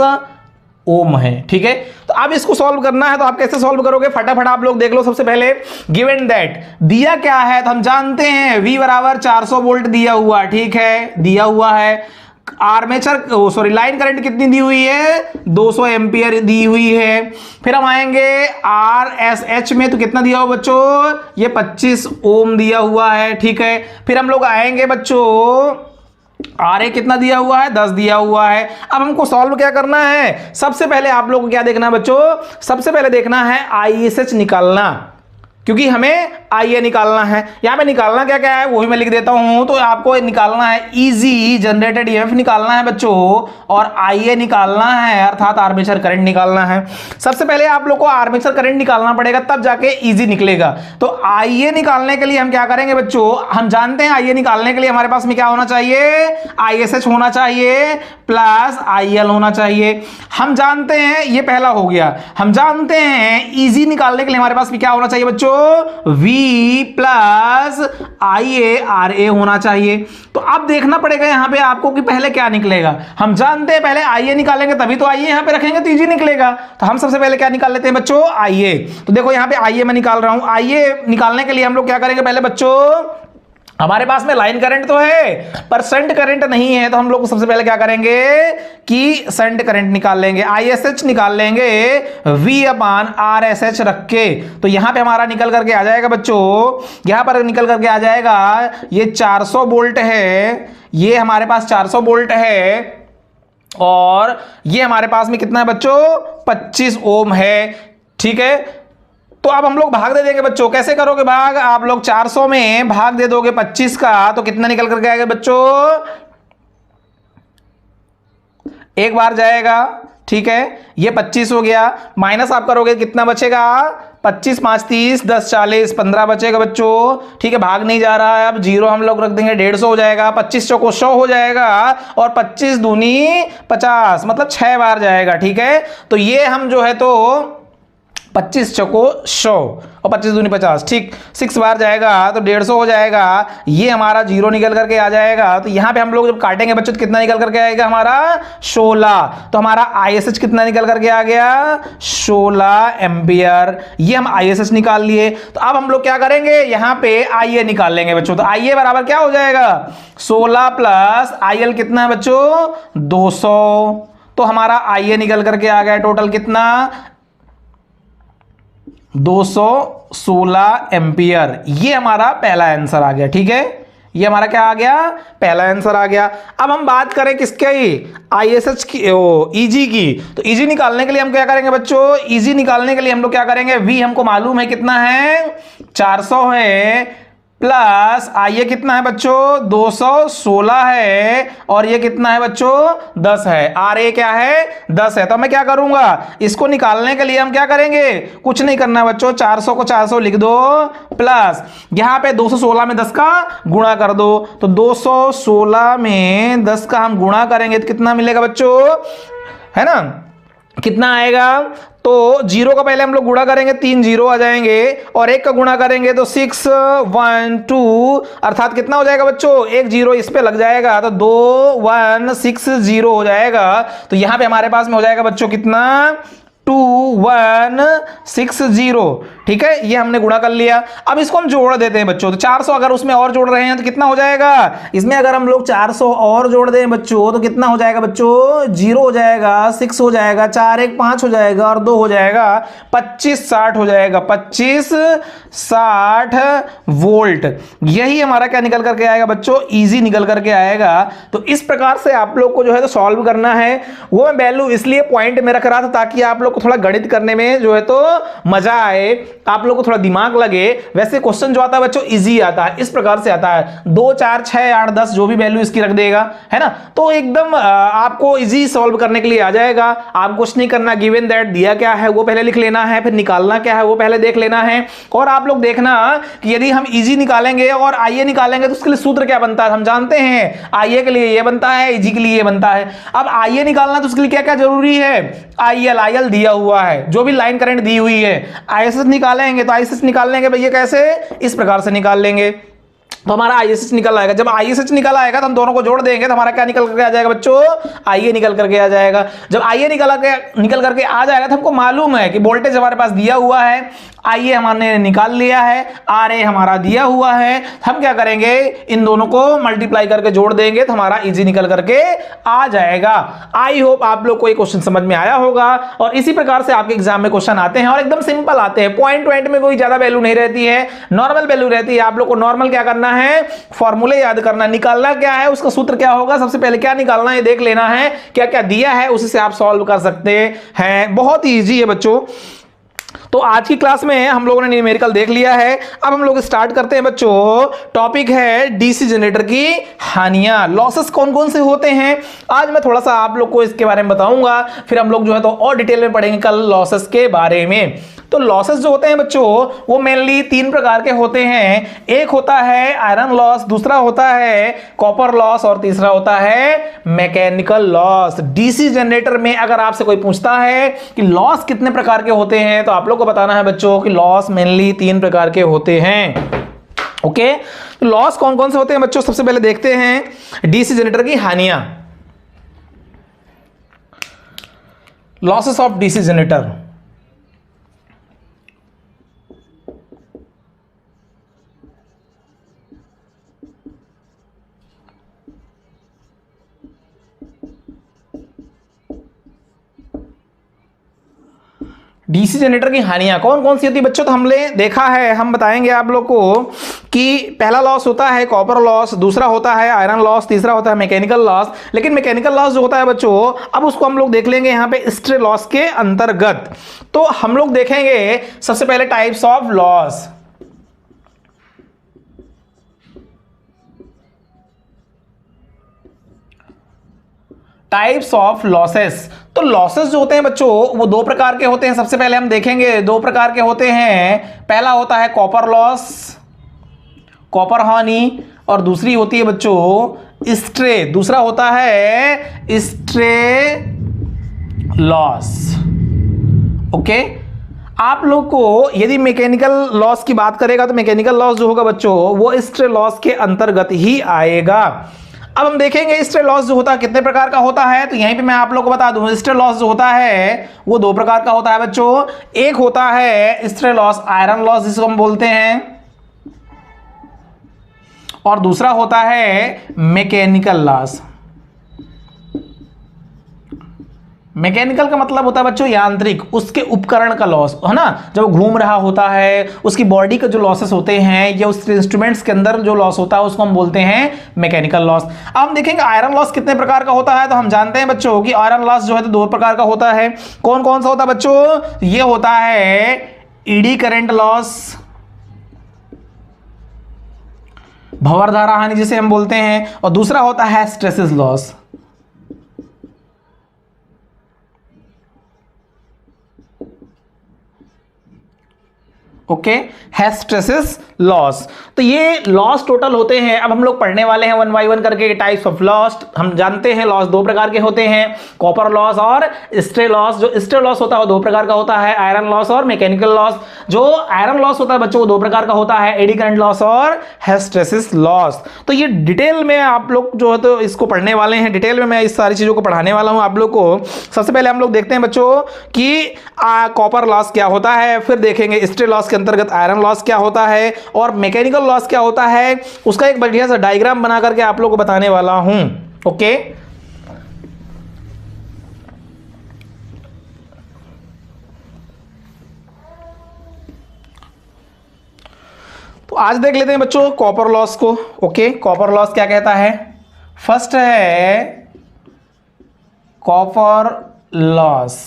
ओम है। ठीक है, तो अब इसको सॉल्व करना है, तो आप कैसे सॉल्व करोगे, फटाफट आप लोग देख लो। सबसे पहले गिवन दैट दिया क्या है, तो हम जानते हैं V बराबर 400 वोल्ट दिया हुआ। ठीक है, दिया हुआ है। आर्मेचर लाइन करंट कितनी दी हुई है 200 एम्पियर दी हुई है। फिर हम आएंगे RSH में, तो कितना दिया हुआ बच्चों, ये 25 ओम दिया हुआ है। ठीक है, फिर हम लोग आएंगे बच्चों RA कितना दिया हुआ है 10 दिया हुआ है। अब हमको सॉल्व क्या करना है, सबसे पहले आप लोग को क्या देखना है बच्चों, सबसे पहले देखना है ISH निकालना, क्योंकि हमें आईए निकालना है। यहां पे निकालना क्या क्या है वो भी मैं लिख देता हूं। तो आपको निकालना है इजी जनरेटेड ईएमएफ निकालना है बच्चों, और आईए निकालना है, अर्थात आर्मेचर करंट निकालना है। सबसे पहले आप लोग को आर्मेचर करंट निकालना पड़ेगा, तब जाके इजी निकलेगा। तो आईए निकालने के लिए हम क्या करेंगे बच्चों, हम जानते हैं आईए निकालने के लिए हमारे पास में क्या होना चाहिए, आईएसएच होना चाहिए प्लस आईएल होना चाहिए। हम जानते हैं, ये पहला हो गया। हम जानते हैं इजी निकालने के लिए हमारे पास भी क्या होना चाहिए बच्चों, बच्चों V प्लस IA होना चाहिए। तो अब देखना पड़ेगा यहां पे आपको कि पहले क्या निकलेगा। हम जानते हैं पहले IA निकालेंगे तभी तो IA यहां पे रखेंगे तो EG निकलेगा। तो हम सबसे पहले क्या निकाल लेते हैं बच्चों, IA। तो देखो यहां पे IA मैं निकाल रहा हूं। IA निकालने के लिए हम लोग क्या करेंगे, पहले बच्चों हमारे पास में लाइन करंट तो है पर शंट करंट नहीं है, तो हम लोग सबसे पहले क्या करेंगे कि शंट करंट निकाल लेंगे। ISH निकाल लेंगे V/RSH रख के। तो यहां पे हमारा निकल करके आ जाएगा बच्चों, यहां पर निकल करके आ जाएगा ये 400 वोल्ट है, ये हमारे पास 400 वोल्ट है और ये हमारे पास में कितना है बच्चों 25 ओम है। ठीक है, तो अब हम लोग भाग दे देंगे बच्चों। कैसे करोगे भाग, आप लोग 400 में भाग दे दोगे 25 का तो कितना निकल करके आएगा बच्चों, एक बार जाएगा। ठीक है, ये 25 हो गया, माइनस आप करोगे कितना बचेगा, 25 5 30 10 40 15 बचेगा बच्चों। ठीक है, भाग नहीं जा रहा है, अब जीरो हम लोग रख देंगे, 150 हो जाएगा, 25 चौको 100 हो जाएगा और 25 दूनी 50 मतलब 6 बार जाएगा। ठीक है, तो ये हम जो है तो 25 चौको 100 और 25 दूनी 50, ठीक 6 बार जाएगा तो 150 हो जाएगा। ये हमारा जीरो निकल करके आ जाएगा। तो यहां पे हम लोग जब काटेंगे बच्चों तो कितना निकल करके आएगा हमारा 16। तो हमारा ISH कितना निकल करके आ गया 16 एम्पियर। ये हम ISH निकाल लिए। तो अब हम लोग क्या करेंगे, यहां पे IA निकाल लेंगे बच्चों। तो IA बराबर क्या हो जाएगा 16 प्लस IL कितना है बच्चों 200। तो हमारा IA निकल करके आ गया टोटल कितना 216 एम्पियर। ये हमारा पहला आंसर आ गया। ठीक है, ये हमारा क्या आ गया, पहला आंसर आ गया। अब हम बात करें किसके, ISH की, EG की। तो EG निकालने के लिए हम क्या करेंगे बच्चों, EG निकालने के लिए हम लोग क्या करेंगे, V हमको मालूम है कितना है 400 है प्लस IA कितना है बच्चों 216 है और ये कितना है बच्चों 10 है। RA क्या है 10 है। तो मैं क्या करूंगा, इसको निकालने के लिए हम क्या करेंगे, कुछ नहीं करना बच्चों, 400 को 400 लिख दो प्लस यहां पे 216 में 10 का गुणा कर दो। तो 216 में 10 का हम गुणा करेंगे तो कितना मिलेगा बच्चों, है ना, कितना आएगा। तो जीरो का पहले हम लोग गुणा करेंगे, 3 जीरो आ जाएंगे और एक का गुणा करेंगे तो 6 1 2 अर्थात कितना हो जाएगा बच्चों, एक जीरो इस पे लग जाएगा तो 2 1 6 0 हो जाएगा। तो यहां पे हमारे पास में हो जाएगा बच्चों कितना 2160। ठीक है, ये हमने गुणा कर लिया। अब इसको हम जोड़ देते हैं बच्चों। तो 400 अगर उसमें और जोड़ रहे हैं तो कितना हो जाएगा, इसमें अगर हम लोग 400 और जोड़ दें बच्चों तो कितना हो जाएगा बच्चों 0 हो जाएगा, 6 हो जाएगा, 4 1 5 हो जाएगा और 2 हो जाएगा 25 60 हो जाएगा, 25 60 वोल्ट। यही हमारा क्या निकल करके आएगा बच्चों, इजी निकल करके आएगा। तो इस प्रकार से आप लोग को जो है तो सॉल्व करना है। वो मैं वैल्यू इसलिए पॉइंट में रख रहा था ताकि आप लोग को थोड़ा गणित करने में जो है तो मजा आए, आप लोग को थोड़ा दिमाग लगे। वैसे क्वेश्चन जो आता है बच्चों इजी आता है, इस प्रकार से आता है 2 4 6 8 10 जो भी वैल्यू इसकी रख देगा, है ना, तो एकदम आपको इजी सॉल्व करने के लिए आ जाएगा। आप कुछ नहीं करना, गिवन दैट दिया क्या है वो पहले लिख लेना है, फिर निकालना क्या है वो पहले देख लेना है। और आप लोग देखना कि यदि हम इजी निकालेंगे और IA निकालेंगे तो उसके लिए सूत्र क्या बनता है, हम जानते हैं IA के लिए ये बनता है, इजी के लिए ये बनता है। अब IA निकालना तो उसके लिए क्या क्या जरूरी है, IL दिया हुआ है, जो भी लाइन करंट दी हुई है। ISH निकालेंगे तो ISH निकाल लेंगे भैया कैसे, इस प्रकार से निकाल लेंगे। तो हमारा ISH निकल आएगा। जब ISH निकल आएगा तो हम दोनों को जोड़ देंगे तो हमारा क्या निकल करके आ जाएगा बच्चों, IA निकल करके आ जाएगा। जब IA निकल करके आ जाएगा तो हमको मालूम है कि वोल्टेज हमारे पास दिया हुआ है, IA हमने निकाल लिया है, RA हमारा दिया हुआ है। हम क्या करेंगे, इन दोनों को मल्टीप्लाई करके जोड़ देंगे तो हमारा इजी निकल करके आ जाएगा। आई होप आप लोग को ये क्वेश्चन समझ में आया होगा। और इसी प्रकार से आपके एग्जाम में क्वेश्चन आते हैं और एकदम सिंपल आते हैं, पॉइंट में कोई ज्यादा वैल्यू नहीं रहती है, नॉर्मल वैल्यू रहती है। आप लोग को नॉर्मल क्या करना है, फॉर्मूले याद करना, निकालना क्या है, उसका सूत्र क्या होगा, सबसे पहले क्या निकालना है देख लेना है, क्या क्या दिया है उसी से आप सॉल्व कर सकते हैं। बहुत ही इजी है बच्चों। तो आज की क्लास में हम लोगों ने न्यूमेरिकल देख लिया है। अब हम लोग स्टार्ट करते हैं बच्चों। टॉपिक है डीसी जनरेटर की हानियां, लॉसेस कौन कौन से होते हैं। आज मैं थोड़ा सा आप लोग को इसके बारे में बताऊंगा, फिर हम लोग जो है तो और डिटेल में पढ़ेंगे कल लॉसेस के बारे में। तो लॉसेस जो होते हैं बच्चों वो मेनली तीन प्रकार के होते हैं। एक होता है आयरन लॉस, दूसरा होता है कॉपर लॉस और तीसरा होता है मैकेनिकल लॉस। डीसी जनरेटर में अगर आपसे कोई पूछता है कि लॉस कितने प्रकार के होते हैं तो आप लोग को बताना है बच्चों कि लॉस मेनली तीन प्रकार के होते हैं। ओके, लॉस कौन कौन से होते हैं बच्चों? सबसे पहले देखते हैं डीसी जनरेटर की हानियां। Losses of DC generator. DC generator की हानियां कौन कौन सी होती है बच्चों? तो हमने देखा है, हम बताएंगे आप लोग को कि पहला लॉस होता है कॉपर लॉस, दूसरा होता है आयरन लॉस, तीसरा होता है मैकेनिकल लॉस। लेकिन मैकेनिकल लॉस जो होता है बच्चों, अब उसको हम लोग देख लेंगे यहां पे स्ट्रे लॉस के अंतर्गत। तो हम लोग देखेंगे सबसे पहले types of loss. Types of losses. तो लॉसेस जो होते हैं बच्चों वो दो प्रकार के होते हैं। सबसे पहले हम देखेंगे दो प्रकार के होते हैं। पहला होता है कॉपर लॉस, कॉपर हानि, और दूसरी होती है बच्चों स्ट्रे, दूसरा होता है स्ट्रे लॉस। ओके, आप लोग को यदि मैकेनिकल लॉस की बात करेगा तो मैकेनिकल लॉस जो होगा बच्चों वो स्ट्रे लॉस के अंतर्गत ही आएगा। अब हम देखेंगे स्ट्रे लॉस जो होता है कितने प्रकार का होता है। तो यहीं पे मैं आप लोग को बता दूं, स्ट्रे लॉस जो होता है वो दो प्रकार का होता है बच्चों। एक होता है स्ट्रे लॉस आयरन लॉस जिसको हम बोलते हैं, और दूसरा होता है मैकेनिकल लॉस। मैकेनिकल का मतलब होता है बच्चों यांत्रिक, उसके उपकरण का लॉस, है ना। जब वो घूम रहा होता है उसकी बॉडी के जो लॉसेस होते हैं या उस इंस्ट्रूमेंट्स के अंदर जो लॉस होता है उसको हम बोलते हैं मैकेनिकल लॉस। अब हम देखेंगे आयरन लॉस कितने प्रकार का होता है। तो हम जानते हैं बच्चों कि आयरन लॉस जो है तो दो प्रकार का होता है। कौन कौन सा होता है बच्चों? ये होता है ईडी करंट लॉस, भंवर धारा हानि जिसे हम बोलते हैं, और दूसरा होता है hysteresis loss. Okay, hysteresis loss. तो ये लॉस टोटल होते हैं। अब हम लोग पढ़ने वाले हैं वन बाय वन करके टाइप्स ऑफ लॉस। हम जानते हैं लॉस दो प्रकार के होते हैं, कॉपर लॉस और स्ट्रे लॉस। जो स्ट्रे लॉस होता है वो दो प्रकार का होता है, आयरन लॉस और मैकेनिकल लॉस। जो आयरन लॉस होता है बच्चों वो दो प्रकार का होता है, एडी करंट लॉस और हिस्टैरिसीस लॉस। तो ये डिटेल में आप लोग जो है तो इसको पढ़ने वाले हैं, डिटेल में मैं इस सारी चीजों को पढ़ाने वाला हूं आप लोग को। सबसे पहले हम लोग देखते हैं बच्चों कि कॉपर लॉस क्या होता है, फिर देखेंगे स्ट्रे लॉस के अंतर्गत आयरन लॉस क्या होता है और मैकेनिकल लॉस क्या होता है। उसका एक बढ़िया सा डायग्राम बना करके आप लोगों को बताने वाला हूं। ओके, तो आज देख लेते हैं बच्चों कॉपर लॉस को। ओके, कॉपर लॉस क्या कहता है? फर्स्ट है कॉपर लॉस,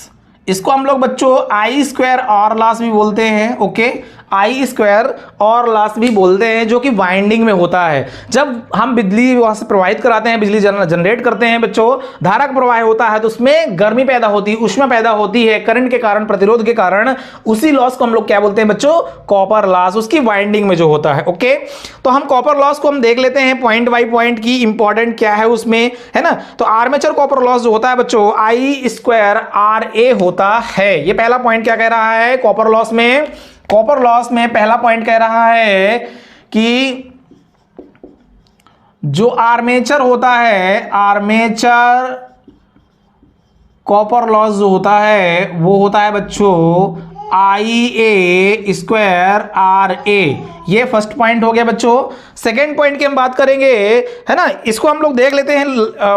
इसको हम लोग बच्चों आई स्क्वायर आर लॉस भी बोलते हैं। ओके, आई स्क्वायर और लॉस भी बोलते हैं, जो कि वाइंडिंग में होता है। जब हम बिजली वहां से प्रोवाइड कराते हैं, बिजली जनरेट करते हैं बच्चों, धारा का प्रवाह होता है तो उसमें गर्मी पैदा होती है, ऊष्मा पैदा होती है करंट के कारण, प्रतिरोध के कारण। उसी लॉस को हम लोग क्या बोलते हैं बच्चों? कॉपर लॉस, उसकी वाइंडिंग में जो होता है। ओके, तो हम कॉपर लॉस को हम देख लेते हैं पॉइंट बाई पॉइंट की इंपॉर्टेंट क्या है उसमें, है ना। तो आर्मेचर कॉपर लॉस जो होता है बच्चों आई स्क्वायर आर ए होता है। ये पहला पॉइंट क्या कह रहा है कॉपर लॉस में? कॉपर लॉस में पहला पॉइंट कह रहा है कि जो आर्मेचर होता है, आर्मेचर कॉपर लॉस जो होता है वो होता है बच्चों आई ए स्क्वायर आर ए। ये फर्स्ट पॉइंट हो गया बच्चों। सेकेंड पॉइंट की हम बात करेंगे, है ना, इसको हम लोग देख लेते हैं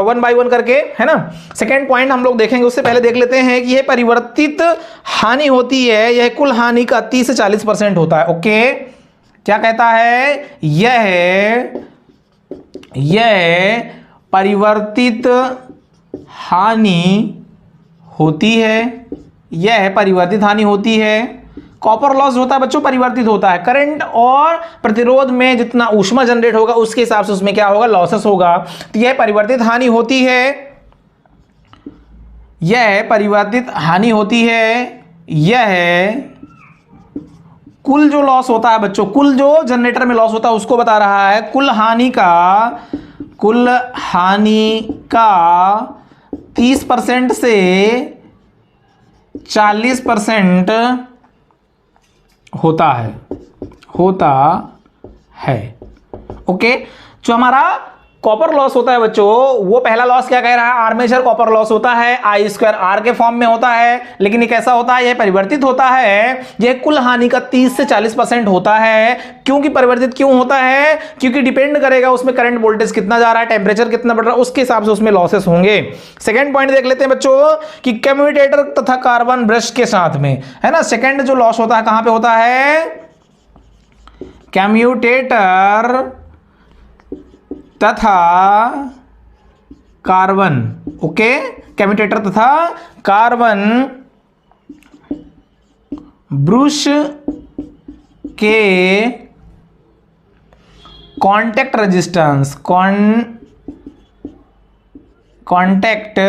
वन बाय वन करके, है ना। सेकेंड पॉइंट हम लोग देखेंगे, उससे पहले देख लेते हैं कि यह परिवर्तित हानि होती है, यह कुल हानि का 30 से 40% होता है। ओके, क्या कहता है? यह परिवर्तित हानि होती है, यह परिवर्तित हानि होती है। कॉपर लॉस होता है बच्चों परिवर्तित होता है, करंट और प्रतिरोध में जितना ऊष्मा जनरेट होगा उसके हिसाब से उसमें क्या होगा? लॉसेस होगा। तो यह परिवर्तित हानि होती है, यह परिवर्तित हानि होती है, यह कुल जो लॉस होता है बच्चों, कुल जो जनरेटर में लॉस होता है उसको बता रहा है। कुल हानि का 30% से 40% होता है। ओके, जो हमारा कॉपर लॉस होता है बच्चों, वो पहला लॉस क्या कह रहा है, आर्मेचर कॉपर लॉस होता है, आई स्क्वायर आर के फॉर्म में होता है, लेकिन ये कैसा होता है, यह परिवर्तित होता है। यह कुल हानि का 30 से 40% होता है। क्योंकि परिवर्तित क्यों होता है, क्योंकि डिपेंड करेगा उसमें करंट वोल्टेज कितना जा रहा है, टेम्परेचर कितना बढ़ रहा है, उसके हिसाब से उसमें लॉसेस होंगे। सेकेंड पॉइंट देख लेते हैं बच्चों कि कम्यूटेटर तथा कार्बन ब्रश के साथ में, है ना, सेकेंड जो लॉस होता है कहां पे होता है, कम्यूटेटर तथा कार्बन। ओके, कम्यूटेटर तथा कार्बन ब्रश के कांटेक्ट रेजिस्टेंस, कांटेक्ट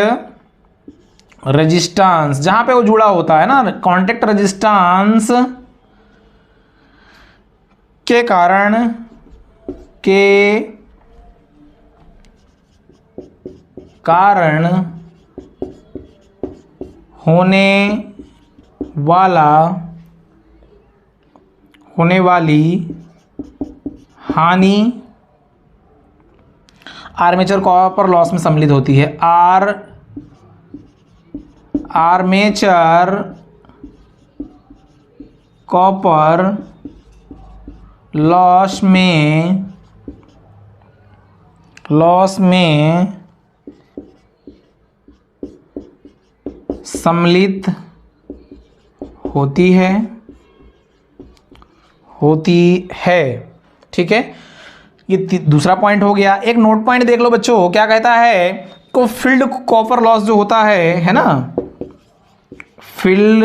रेजिस्टेंस जहां पे वो जुड़ा होता है ना, कांटेक्ट रेजिस्टेंस के कारण होने वाली हानि आर्मेचर कॉपर लॉस में सम्मिलित होती है। आर्मेचर कॉपर लॉस में सम्मिलित होती है। ठीक है, ये दूसरा पॉइंट हो गया। एक नोट पॉइंट देख लो बच्चों, क्या कहता है, को फील्ड कॉपर लॉस जो होता है ना, फील्ड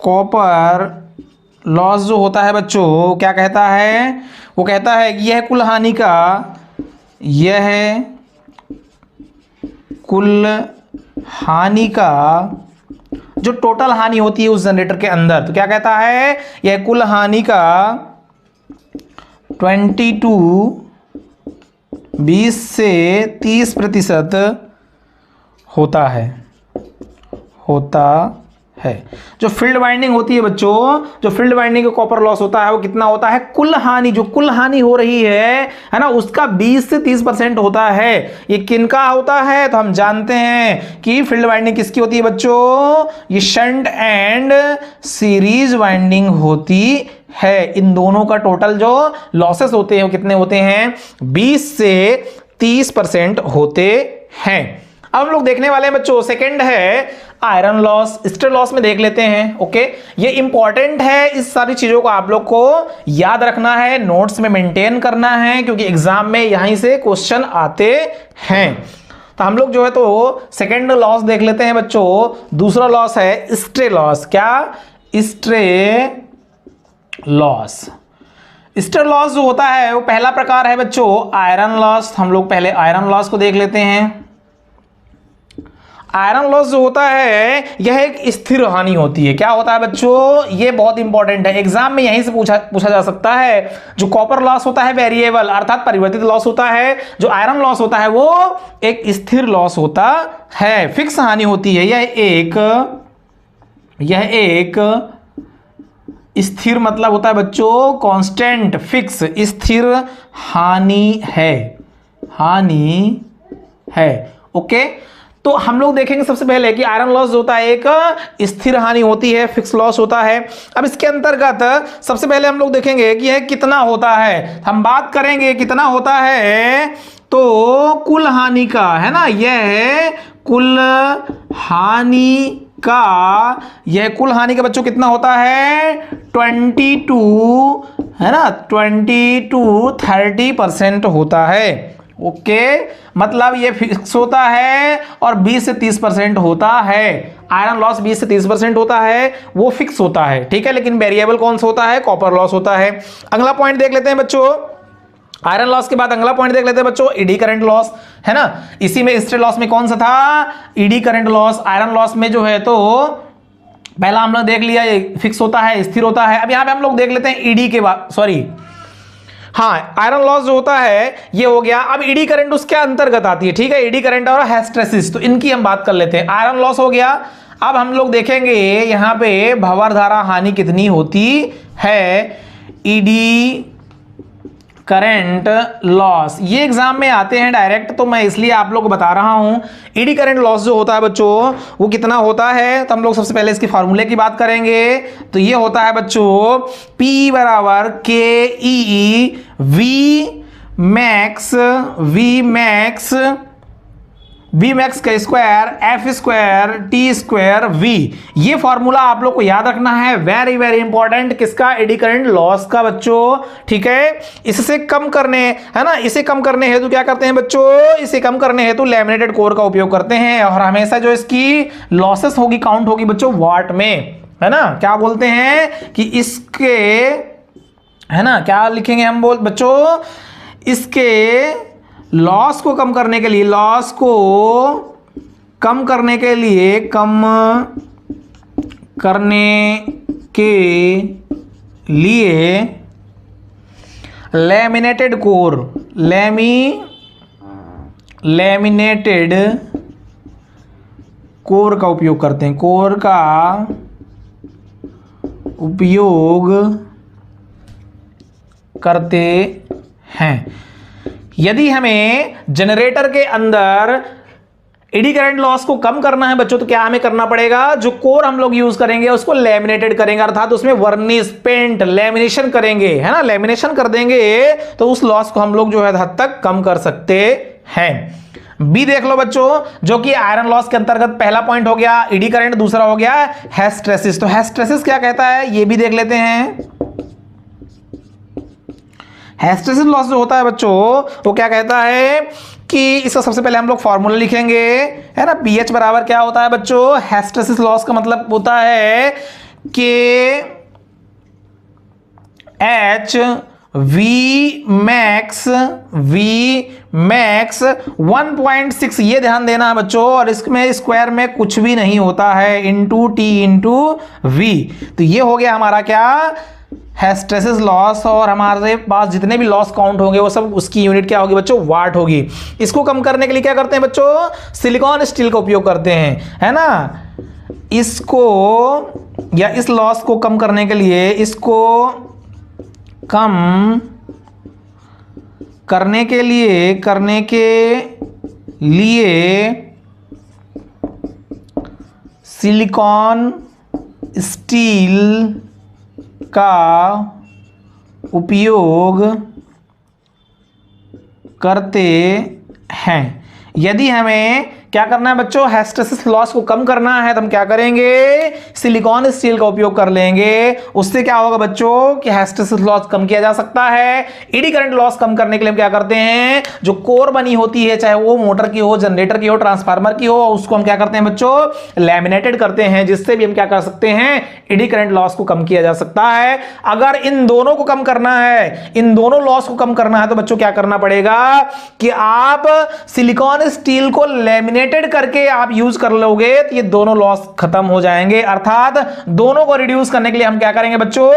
कॉपर लॉस जो होता है बच्चों, क्या कहता है, वो कहता है कि यह कुल हानि का जो टोटल हानि होती है उस जनरेटर के अंदर, तो क्या कहता है, यह कुल हानि का 20 से 30% होता है। जो फील्ड वाइंडिंग होती है बच्चों, जो फील्ड वाइंडिंग का कॉपर लॉस होता है वो कितना होता है, कुल हानि, जो कुल हानि हो रही है ना, उसका 20 से 30% होता है। ये किनका होता है, तो हम जानते हैं कि फील्ड वाइंडिंग किसकी होती है बच्चों, ये शंट एंड सीरीज वाइंडिंग होती है। इन दोनों का टोटल जो लॉसेस होते हैं वो कितने होते हैं, 20 से 30% होते हैं। अब हम लोग देखने वाले हैं बच्चों, सेकंड है आयरन लॉस। स्टील लॉस में देख लेते हैं। ओके, ये इंपॉर्टेंट है, इस सारी चीजों को आप लोग को याद रखना है, नोट्स में मेंटेन करना है, क्योंकि एग्जाम में यहीं से क्वेश्चन आते हैं। तो हम लोग जो है तो सेकंड लॉस देख लेते हैं बच्चों। दूसरा लॉस है स्ट्रे लॉस। क्या, स्ट्रे लॉस। स्ट्रे लॉस जो होता है वो पहला प्रकार है बच्चों आयरन लॉस। हम लोग पहले आयरन लॉस को देख लेते हैं। आयरन लॉस जो होता है यह एक स्थिर हानि होती है। क्या होता है बच्चों, ये बहुत इंपॉर्टेंट है, एग्जाम में यहीं से पूछा जा सकता है। जो कॉपर लॉस होता है वेरिएबल अर्थात परिवर्तित लॉस होता है, जो आयरन लॉस होता है वो एक स्थिर लॉस होता है, फिक्स हानि होती है। यह एक स्थिर मतलब होता है बच्चों कांस्टेंट, फिक्स, स्थिर हानि है। ओके, तो हम लोग देखेंगे सबसे पहले कि आयरन लॉस होता है एक स्थिर हानि होती है, फिक्स लॉस होता है। अब इसके अंतर्गत सबसे पहले हम लोग देखेंगे कि यह कितना होता है। हम बात करेंगे कितना होता है, तो कुल हानि का, है ना, यह कुल हानि का बच्चों कितना होता है, 22, है ना, 20 to 30% होता है। ओके, मतलब ये फिक्स होता है और 20 से 30% होता है। आयरन लॉस 20 से 30% होता है, वो फिक्स होता है। ठीक है, लेकिन वेरिएबल कौन सा होता है, कॉपर लॉस होता है। अगला पॉइंट देख लेते हैं बच्चों, आयरन लॉस के बाद अगला पॉइंट देख लेते हैं बच्चों ईडी करंट लॉस, है ना। इसी में स्ट्रे लॉस में कौन सा था, eddy current loss. Iron loss में जो है तो पहला हम लोग देख लिया, ये फिक्स होता है, स्थिर होता है। अब यहां पे हम लोग देख लेते हैं ईडी के बाद, सॉरी हाँ, आयरन लॉस जो होता है ये हो गया। अब ईडी करंट उसके अंतर्गत आती है, ठीक है, ईडी करंट और हिस्टैरिसीस, तो इनकी हम बात कर लेते हैं। आयरन लॉस हो गया। अब हम लोग देखेंगे यहां पे भंवर धारा हानि कितनी होती है, ईडी करंट लॉस, ये एग्जाम में आते हैं डायरेक्ट, तो मैं इसलिए आप लोग को बता रहा हूं। ईडी करंट लॉस जो होता है बच्चों वो कितना होता है, तो हम लोग सबसे पहले इसके फार्मूले की बात करेंगे। तो ये होता है बच्चों P बराबर के ई वी मैक्स का square F square T square V. ये फॉर्मूला आप लोग को याद रखना है, वेरी वेरी इंपॉर्टेंट, किसका, एडी करंट लॉस का बच्चों, ठीक है। इससे कम करने, है ना, इसे कम करने हेतु क्या करते हैं बच्चों, इसे कम करने हेतु लैमिनेटेड कोर का उपयोग करते हैं, और हमेशा जो इसकी लॉसेस होगी काउंट होगी बच्चों वाट में, है ना। क्या बोलते हैं कि इसके, है ना, क्या लिखेंगे हम बोल बच्चों, इसके लॉस को कम करने के लिए, लॉस को कम करने के लिए, कम करने के लिए लैमिनेटेड कोर, लैमिनेटेड कोर का उपयोग करते हैं, कोर का उपयोग करते हैं। यदि हमें जनरेटर के अंदर एडी करंट लॉस को कम करना है बच्चों, तो क्या हमें करना पड़ेगा, जो कोर हम लोग यूज करेंगे उसको लैमिनेटेड करेंगे, अर्थात उसमें वर्निश पेंट लैमिनेशन करेंगे, है ना, लैमिनेशन कर देंगे, तो उस लॉस को हम लोग जो है हद तक कम कर सकते हैं। बी देख लो बच्चों, जो कि आयरन लॉस के अंतर्गत पहला पॉइंट हो गया एडी करंट, दूसरा हो गया हिस्टैरिसीस। तो हिस्टैरिसीस क्या कहता है ये भी देख लेते हैं। हिस्टैरिसीस लॉस जो होता है बच्चों वो क्या कहता है कि इसका सबसे पहले हम लोग फॉर्मूला लिखेंगे, है ना, पीएच बराबर क्या होता है बच्चों, हिस्टैरिसीस लॉस का मतलब होता है कि एच वी मैक्स 1.6, ये ध्यान देना है बच्चों, और इसमें स्क्वायर में कुछ भी नहीं होता है, इंटू टी इंटू वी। तो ये हो गया हमारा क्या, हिस्टैरिसीस लॉस, और हमारे पास जितने भी लॉस काउंट होंगे वो सब उसकी यूनिट क्या होगी बच्चों, वाट होगी। इसको कम करने के लिए क्या करते हैं बच्चों, सिलिकॉन स्टील का उपयोग करते हैं, है ना। इसको या इस लॉस को कम करने के लिए, इसको कम करने के लिए सिलिकॉन स्टील का उपयोग करते हैं। यदि हमें क्या करना है बच्चों, हिस्टैरिसीस लॉस को कम करना है, तो हम क्या करेंगे, सिलिकॉन स्टील का उपयोग कर लेंगे। उससे क्या होगा बच्चों कि हिस्टैरिसीस लॉस कम किया जा सकता है। एडी करंट लॉस कम करने के लिए हम क्या करते हैं, जो कोर बनी होती है, चाहे वो मोटर की हो, जनरेटर की हो, ट्रांसफार्मर की हो, उसको हम क्या करते हैं बच्चों, लैमिनेटेड करते हैं, जिससे भी हम क्या कर सकते हैं, एडी करंट लॉस को कम किया जा सकता है। अगर इन दोनों को कम करना है, इन दोनों लॉस को कम करना है, तो बच्चों क्या करना पड़ेगा कि आप सिलिकॉन स्टील को लैमिनेटेड करके आप यूज कर लोगे, तो ये दोनों लॉस खत्म हो जाएंगे। अर्थात दोनों को रिड्यूस करने के लिए हम क्या करेंगे बच्चों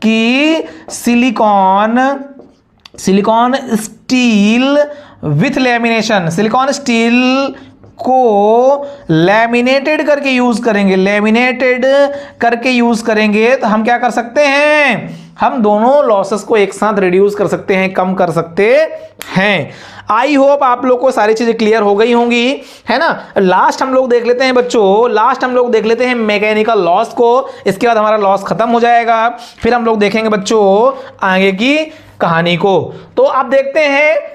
कि silicon steel with lamination, silicon steel को लैमिनेटेड करके यूज करेंगे, लैमिनेटेड करके यूज करेंगे, तो हम क्या कर सकते हैं, हम दोनों लॉसेस को एक साथ रिड्यूस कर सकते हैं, कम कर सकते हैं। आई होप आप लोग को सारी चीजें क्लियर हो गई होंगी, है ना। लास्ट हम लोग देख लेते हैं बच्चों, लास्ट हम लोग देख लेते हैं मैकेनिकल लॉस को, इसके बाद हमारा लॉस खत्म हो जाएगा, फिर हम लोग देखेंगे बच्चों आगे की कहानी को। तो आप देखते हैं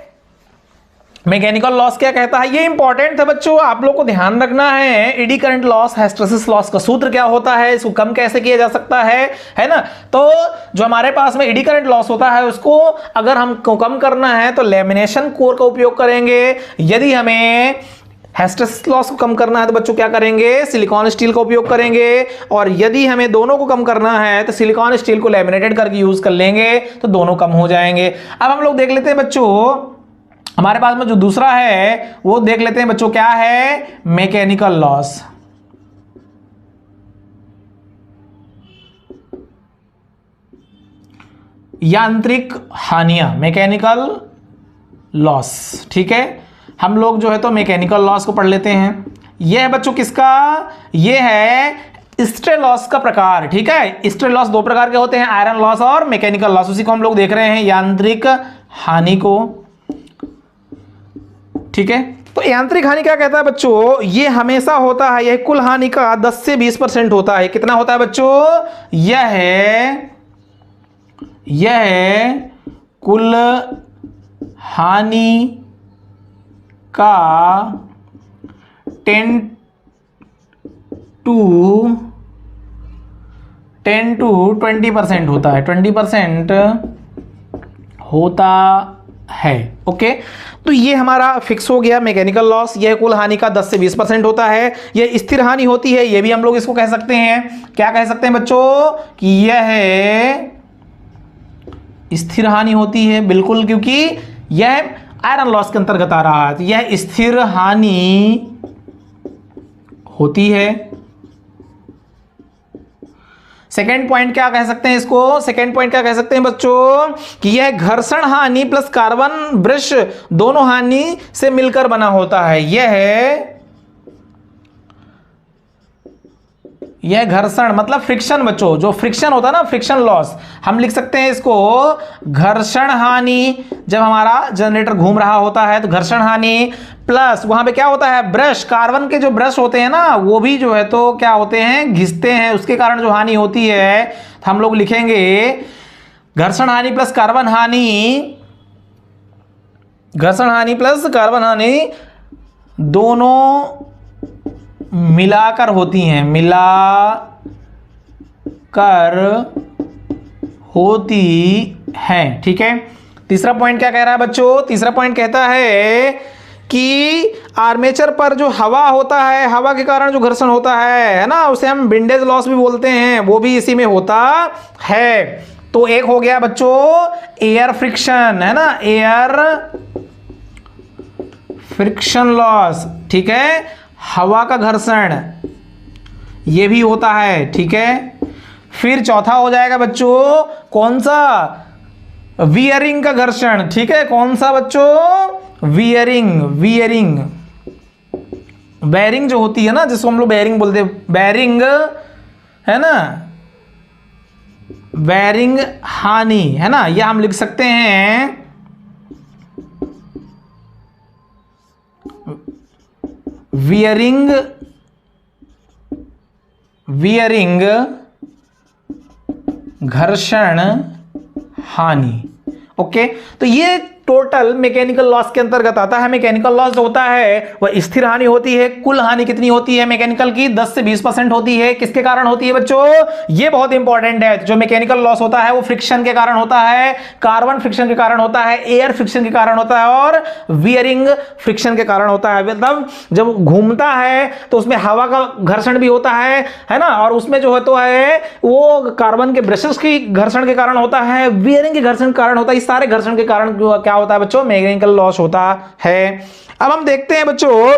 मैकेनिकल लॉस क्या कहता है, ये इंपॉर्टेंट था बच्चों, आप लोग को ध्यान रखना है। AD current loss, hysteresis loss का सूत्र क्या होता है, इसको कम कैसे किया जा सकता है ना। तो जो हमारे पास में एडी करंट लॉस होता है उसको अगर हमको कम करना है तो लैमिनेशन कोर का उपयोग करेंगे। यदि हमें हिस्टैरिसीस लॉस को कम करना है तो बच्चों क्या करेंगे, सिलिकॉन स्टील का उपयोग करेंगे। और यदि हमें दोनों को कम करना है तो सिलिकॉन स्टील को लैमिनेटेड करके यूज कर लेंगे, तो दोनों कम हो जाएंगे। अब हम लोग देख लेते हैं बच्चों, हमारे पास में जो दूसरा है वो देख लेते हैं बच्चों, क्या है, मैकेनिकल लॉस। यांत्रिक हानियां, मैकेनिकल लॉस। ठीक है, हम लोग जो है तो मैकेनिकल लॉस को पढ़ लेते हैं। यह है बच्चों किसका, यह है स्ट्रे लॉस का प्रकार। ठीक है, स्ट्रे लॉस दो प्रकार के होते हैं, आयरन लॉस और मैकेनिकल लॉस, उसी को हम लोग देख रहे हैं, यांत्रिक हानि को। ठीक है, तो यांत्रिक हानि क्या कहता है बच्चों, ये हमेशा होता है, यह कुल हानि का 10 से 20% होता है। कितना होता है बच्चों, यह है कुल हानि का 10 to 20% होता है, 20% होता है। ओके, तो ये हमारा फिक्स हो गया मैकेनिकल लॉस, यह कुल हानि का 10 से 20% होता है। यह स्थिर हानि होती है, यह भी हम लोग इसको कह सकते हैं, क्या कह सकते हैं बच्चों, कि यह है स्थिर हानि होती है, बिल्कुल, क्योंकि यह आयरन लॉस के अंतर्गत आ रहा है, तो यह स्थिर हानि होती है। सेकेंड पॉइंट क्या कह सकते हैं इसको, सेकेंड पॉइंट क्या कह सकते हैं बच्चों, कि यह घर्षण हानि प्लस कार्बन ब्रश दोनों हानि से मिलकर बना होता है। यह घर्षण मतलब फ्रिक्शन बच्चों, जो फ्रिक्शन होता है ना, फ्रिक्शन लॉस, हम लिख सकते हैं इसको घर्षण हानि। जब हमारा जनरेटर घूम रहा होता है तो घर्षण हानि, प्लस वहां पे क्या होता है, ब्रश, कार्बन के जो ब्रश होते हैं ना, वो भी जो है तो क्या होते हैं, घिसते हैं, उसके कारण जो हानि होती है, तो हम लोग लिखेंगे घर्षण हानि प्लस कार्बन हानि, घर्षण हानि प्लस कार्बन हानि दोनों मिलाकर होती हैं, मिलाकर होती हैं। ठीक है, तीसरा पॉइंट क्या कह रहा है बच्चों, तीसरा पॉइंट कहता है कि आर्मेचर पर जो हवा होता है, हवा के कारण जो घर्षण होता है ना, उसे हम विंडेज लॉस भी बोलते हैं, वो भी इसी में होता है। तो एक हो गया बच्चों एयर फ्रिक्शन, है ना, एयर फ्रिक्शन लॉस। ठीक है, हवा का घर्षण ये भी होता है। ठीक है, फिर चौथा हो जाएगा बच्चों कौन सा, वियरिंग का घर्षण। ठीक है, कौन सा बच्चों, वियरिंग बेरिंग जो होती है ना, जिसको हम लोग बेरिंग बोलते हैं, बेरिंग, है ना, बेरिंग हानि, है ना, यह हम लिख सकते हैं वियरिंग घर्षण हानि। ओके, तो ये टोटल मैकेनिकल लॉस के अंतर्गत आता है। मैकेनिकल लॉस जो होता है वह स्थिर हानि होती है। कुल हानि कितनी होती है मैकेनिकल की, 10 से 20% होती है। किसके कारण होती है बच्चों, ये बहुत इंपॉर्टेंट है। जो मैकेनिकल लॉस होता है वो फ्रिक्शन के कारण होता है, कार्बन फ्रिक्शन के कारण होता है, एयर फ्रिक्शन के कारण होता है और वियरिंग फ्रिक्शन के कारण होता है। मतलब जब घूमता है तो उसमें हवा का घर्षण भी होता है ना, और उसमें जो है तो है वो कार्बन के ब्रशेस की घर्षण के कारण होता है, वियरिंग के घर्षण के कारण होता है। इस सारे घर्षण के कारण क्या होता है बच्चों, मैकेनिकल लॉस होता है। अब हम देखते हैं बच्चों,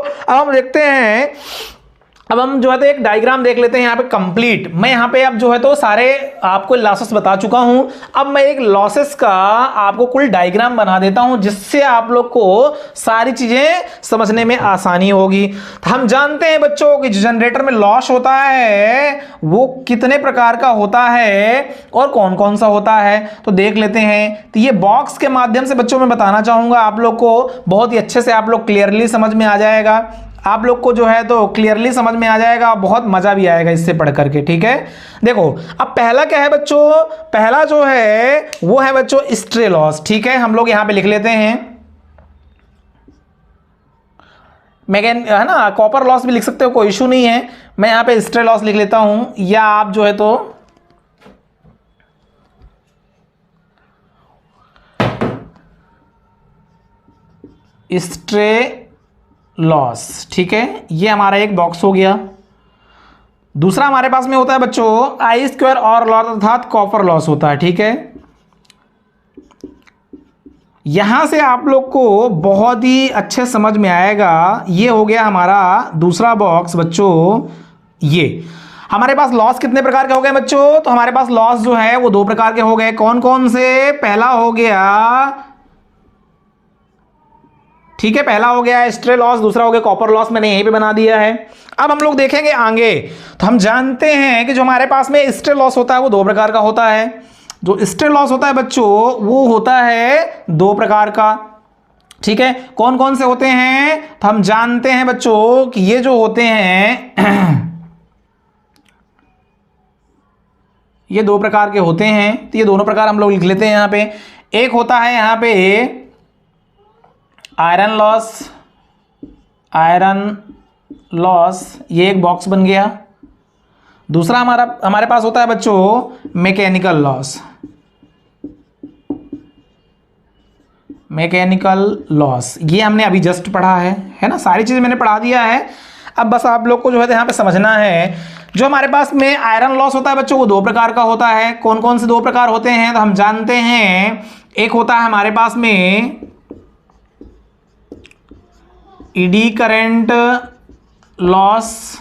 अब हम जो है तो एक डायग्राम देख लेते हैं यहाँ पे कंप्लीट। मैं यहाँ पे अब जो है तो सारे आपको लॉसेस बता चुका हूं। अब मैं एक लॉसेस का आपको कुल डायग्राम बना देता हूं, जिससे आप लोग को सारी चीजें समझने में आसानी होगी। तो हम जानते हैं बच्चों कि जनरेटर में लॉस होता है वो कितने प्रकार का होता है और कौन कौन सा होता है, तो देख लेते हैं। तो ये बॉक्स के माध्यम से बच्चों मैं बताना चाहूंगा आप लोग को, बहुत ही अच्छे से आप लोग क्लियरली समझ में आ जाएगा, आप लोग को जो है तो क्लियरली समझ में आ जाएगा, बहुत मजा भी आएगा इससे पढ़ करके। ठीक है, देखो अब पहला क्या है बच्चों, पहला जो है वो है बच्चों स्ट्रे लॉस। ठीक है, हम लोग यहां पे लिख लेते हैं, है ना, कॉपर लॉस भी लिख सकते हो, कोई इशू नहीं है। मैं यहां पे स्ट्रे लॉस लिख लेता हूं, या आप जो है तो स्ट्रे लॉस। ठीक है, ये हमारा एक बॉक्स हो गया। दूसरा हमारे पास में होता है बच्चों आई स्क्वायर और लॉस अर्थात कॉपर लॉस होता है। ठीक है, यहां से आप लोग को बहुत ही अच्छे समझ में आएगा। ये हो गया हमारा दूसरा बॉक्स बच्चों। ये हमारे पास लॉस कितने प्रकार के हो गए बच्चों? तो हमारे पास लॉस जो है वो दो प्रकार के हो गए। कौन कौन से? पहला हो गया, ठीक है, पहला हो गया स्ट्रे लॉस, दूसरा हो गया कॉपर लॉस, मैंने यहीं पे बना दिया है। अब हम लोग देखेंगे आगे, तो हम जानते हैं कि जो हमारे पास में स्ट्रे लॉस होता है वो दो प्रकार का होता है। जो स्ट्रे लॉस होता है बच्चों वो होता है दो प्रकार का, ठीक है। कौन कौन से होते हैं? तो हम जानते हैं बच्चों कि ये जो होते हैं ये दो प्रकार के होते हैं। तो ये दोनों प्रकार हम लोग लिख लेते हैं यहां पे। एक होता है यहां पे आयरन लॉस, आयरन लॉस, ये एक बॉक्स बन गया। दूसरा हमारे पास होता है बच्चों मैकेनिकल लॉस, मैकेनिकल लॉस, ये हमने अभी जस्ट पढ़ा है ना, सारी चीजें मैंने पढ़ा दिया है। अब बस आप लोग को जो है यहाँ पे समझना है, जो हमारे पास में आयरन लॉस होता है बच्चों वो दो प्रकार का होता है। कौन कौन से दो प्रकार होते हैं? तो हम जानते हैं, एक होता है हमारे पास में ईडी करंट लॉस,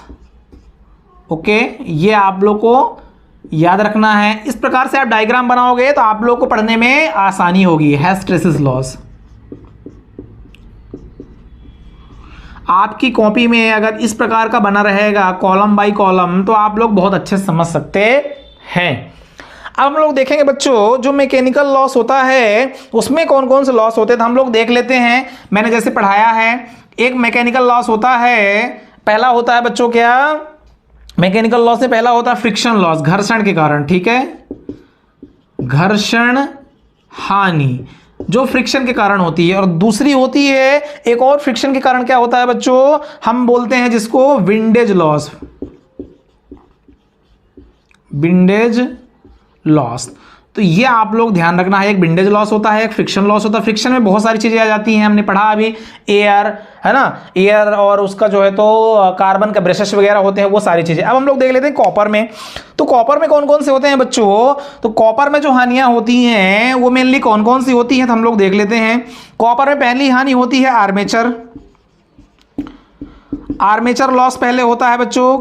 ओके, ये आप लोग को याद रखना है। इस प्रकार से आप डायग्राम बनाओगे तो आप लोग को पढ़ने में आसानी होगी। हिस्टैरिसीस लॉस, आपकी कॉपी में अगर इस प्रकार का बना रहेगा कॉलम बाय कॉलम तो आप लोग बहुत अच्छे से समझ सकते हैं। अब हम लोग देखेंगे बच्चों जो मैकेनिकल लॉस होता है उसमें कौन कौन से लॉस होते हैं, तो हम लोग देख लेते हैं। मैंने जैसे पढ़ाया है, एक मैकेनिकल लॉस होता है, पहला होता है बच्चों क्या? मैकेनिकल लॉस से पहला होता है फ्रिक्शन लॉस, घर्षण के कारण, ठीक है, घर्षण हानि जो फ्रिक्शन के कारण होती है। और दूसरी होती है एक और फ्रिक्शन के कारण क्या होता है बच्चों? हम बोलते हैं जिसको विंडेज लॉस, विंडेज लॉस। तो ये आप लोग ध्यान रखना है, एक विंडेज लॉस होता है, एक फ्रिक्शन लॉस होता है। फ्रिक्शन में बहुत सारी चीजें आ जाती हैं, हमने पढ़ा अभी, एयर है ना, एयर और उसका जो है तो कार्बन का ब्रशेस वगैरह होते हैं, वो सारी चीजें। अब हम लोग देख लेते हैं कॉपर में। तो कॉपर में कौन कौन से होते हैं बच्चों? तो कॉपर में जो हानियां होती हैं वो मेनली कौन कौन सी होती हैं, तो हम लोग देख लेते हैं। कॉपर में पहली हानि होती है आर्मेचर, आर्मेचर लॉस पहले होता है बच्चों,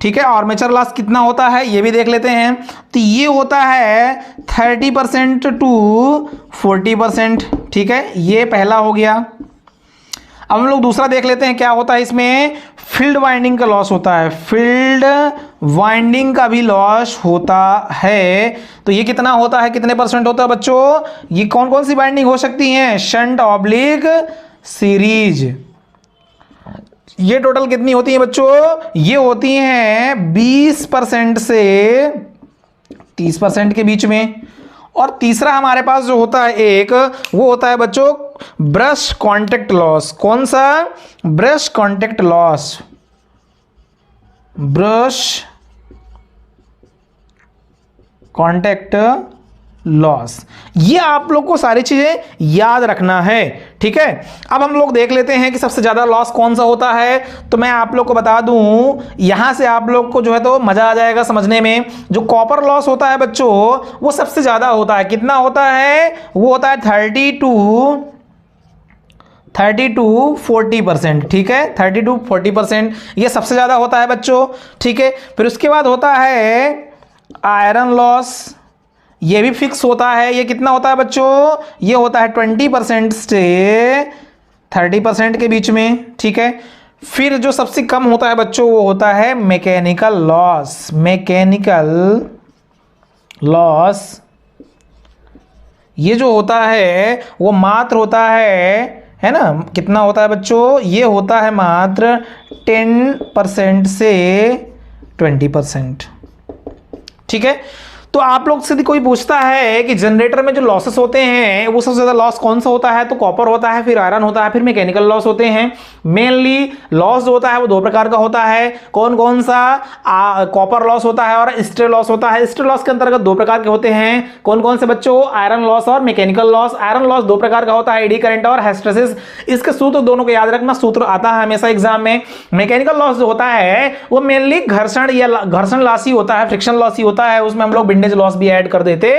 ठीक है। आर्मेचर लॉस कितना होता है ये भी देख लेते हैं। तो ये होता है 30% टू 40%, ठीक है, ये पहला हो गया। अब हम लोग दूसरा देख लेते हैं क्या होता है इसमें। फील्ड वाइंडिंग का लॉस होता है, फील्ड वाइंडिंग का भी लॉस होता है। तो ये कितना होता है, कितने परसेंट होता है बच्चों? ये कौन कौन सी वाइंडिंग हो सकती है? Shunt, oblique, series. ये टोटल कितनी होती है बच्चों? ये होती हैं 20% से 30% के बीच में। और तीसरा हमारे पास जो होता है एक, वो होता है बच्चों ब्रश कांटेक्ट लॉस। कौन सा? Brush contact loss, brush contact loss. ये आप लोग को सारी चीजें याद रखना है, ठीक है। अब हम लोग देख लेते हैं कि सबसे ज्यादा लॉस कौन सा होता है। तो मैं आप लोग को बता दूं, यहां से आप लोग को जो है तो मजा आ जाएगा समझने में। जो कॉपर लॉस होता है बच्चों वो सबसे ज्यादा होता है। कितना होता है? वो होता है 30 टू 40%, ठीक है, 30 टू 40% ये सबसे ज्यादा होता है बच्चों, ठीक है। फिर उसके बाद होता है आयरन लॉस, ये भी फिक्स होता है। ये कितना होता है बच्चों? ये होता है 20% से 30% के बीच में, ठीक है। फिर जो सबसे कम होता है बच्चों वो होता है मैकेनिकल लॉस, मैकेनिकल लॉस। ये जो होता है वो मात्र होता है ना, कितना होता है बच्चों? ये होता है मात्र 10% से 20%, ठीक है। तो आप लोग से कोई पूछता है कि जनरेटर में जो लॉसेस होते हैं वो सबसे ज्यादा लॉस कौन सा होता है, तो कॉपर होता है, फिर आयरन होता है, फिर मैकेनिकल लॉस होते हैं। मेनली लॉस जो होता है वो दो प्रकार का होता है। कौन कौन सा? कॉपर लॉस होता है और स्ट्रे लॉस होता है। स्ट्रे लॉस के अंतर्गत दो प्रकार के होते हैं। कौन कौन से बच्चों? आयरन लॉस और मैकेनिकल लॉस। आयरन लॉस दो प्रकार का होता है, एडी करंट और हिस्टैरिसीस। इसके सूत्र दोनों को याद रखना, सूत्र आता है हमेशा एग्जाम में। मैकेनिकल लॉस जो होता है वो मेनली घर्षण या घर्षण लॉस ही होता है, फ्रिक्शन लॉस ही होता है। उसमें हम लोग परसेंटेज लॉस भी ऐड कर देते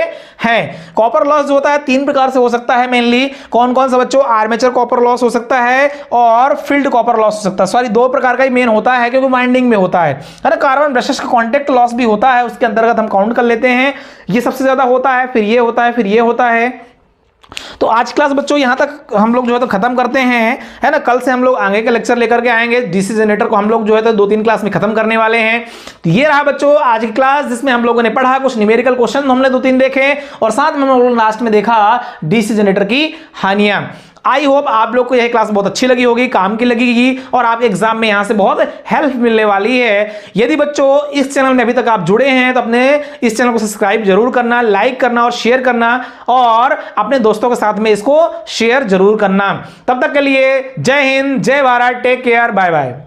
हैं। कॉपर लॉस जो होता है 3 प्रकार से हो सकता है मेनली। कौन कौन सा बच्चों? आर्मेचर कॉपर लॉस हो सकता है और फील्ड कॉपर लॉस हो सकता है। सॉरी, 2 प्रकार का ही मेन होता है क्योंकि वाइंडिंग में होता है ना। कार्बन ब्रशेस का कांटेक्ट लॉस भी होता है, उसके अंतर्गत हम काउंट कर लेते हैं। ये सबसे ज्यादा होता है, फिर ये होता है, फिर ये होता है। तो आज क्लास बच्चों यहां तक हम लोग जो है तो खत्म करते हैं, है ना। कल से हम लोग आगे के लेक्चर लेकर के आएंगे। डीसी जनरेटर को हम लोग जो है तो 2-3 क्लास में खत्म करने वाले हैं। तो ये रहा बच्चों आज की क्लास, जिसमें हम लोगों ने पढ़ा कुछ न्यूमेरिकल क्वेश्चन हमने 2-3 देखे और साथ में हम लोग लास्ट में देखा डीसी जनरेटर की हानियां। आई होप आप लोग को यह क्लास बहुत अच्छी लगी होगी, काम की लगेगी और आपके एग्जाम में यहां से बहुत हेल्प मिलने वाली है। यदि बच्चों इस चैनल में अभी तक आप जुड़े हैं तो अपने इस चैनल को सब्सक्राइब जरूर करना, लाइक करना और शेयर करना और अपने दोस्तों के साथ में इसको शेयर जरूर करना। तब तक के लिए जय हिंद, जय Bharat, take care, bye bye.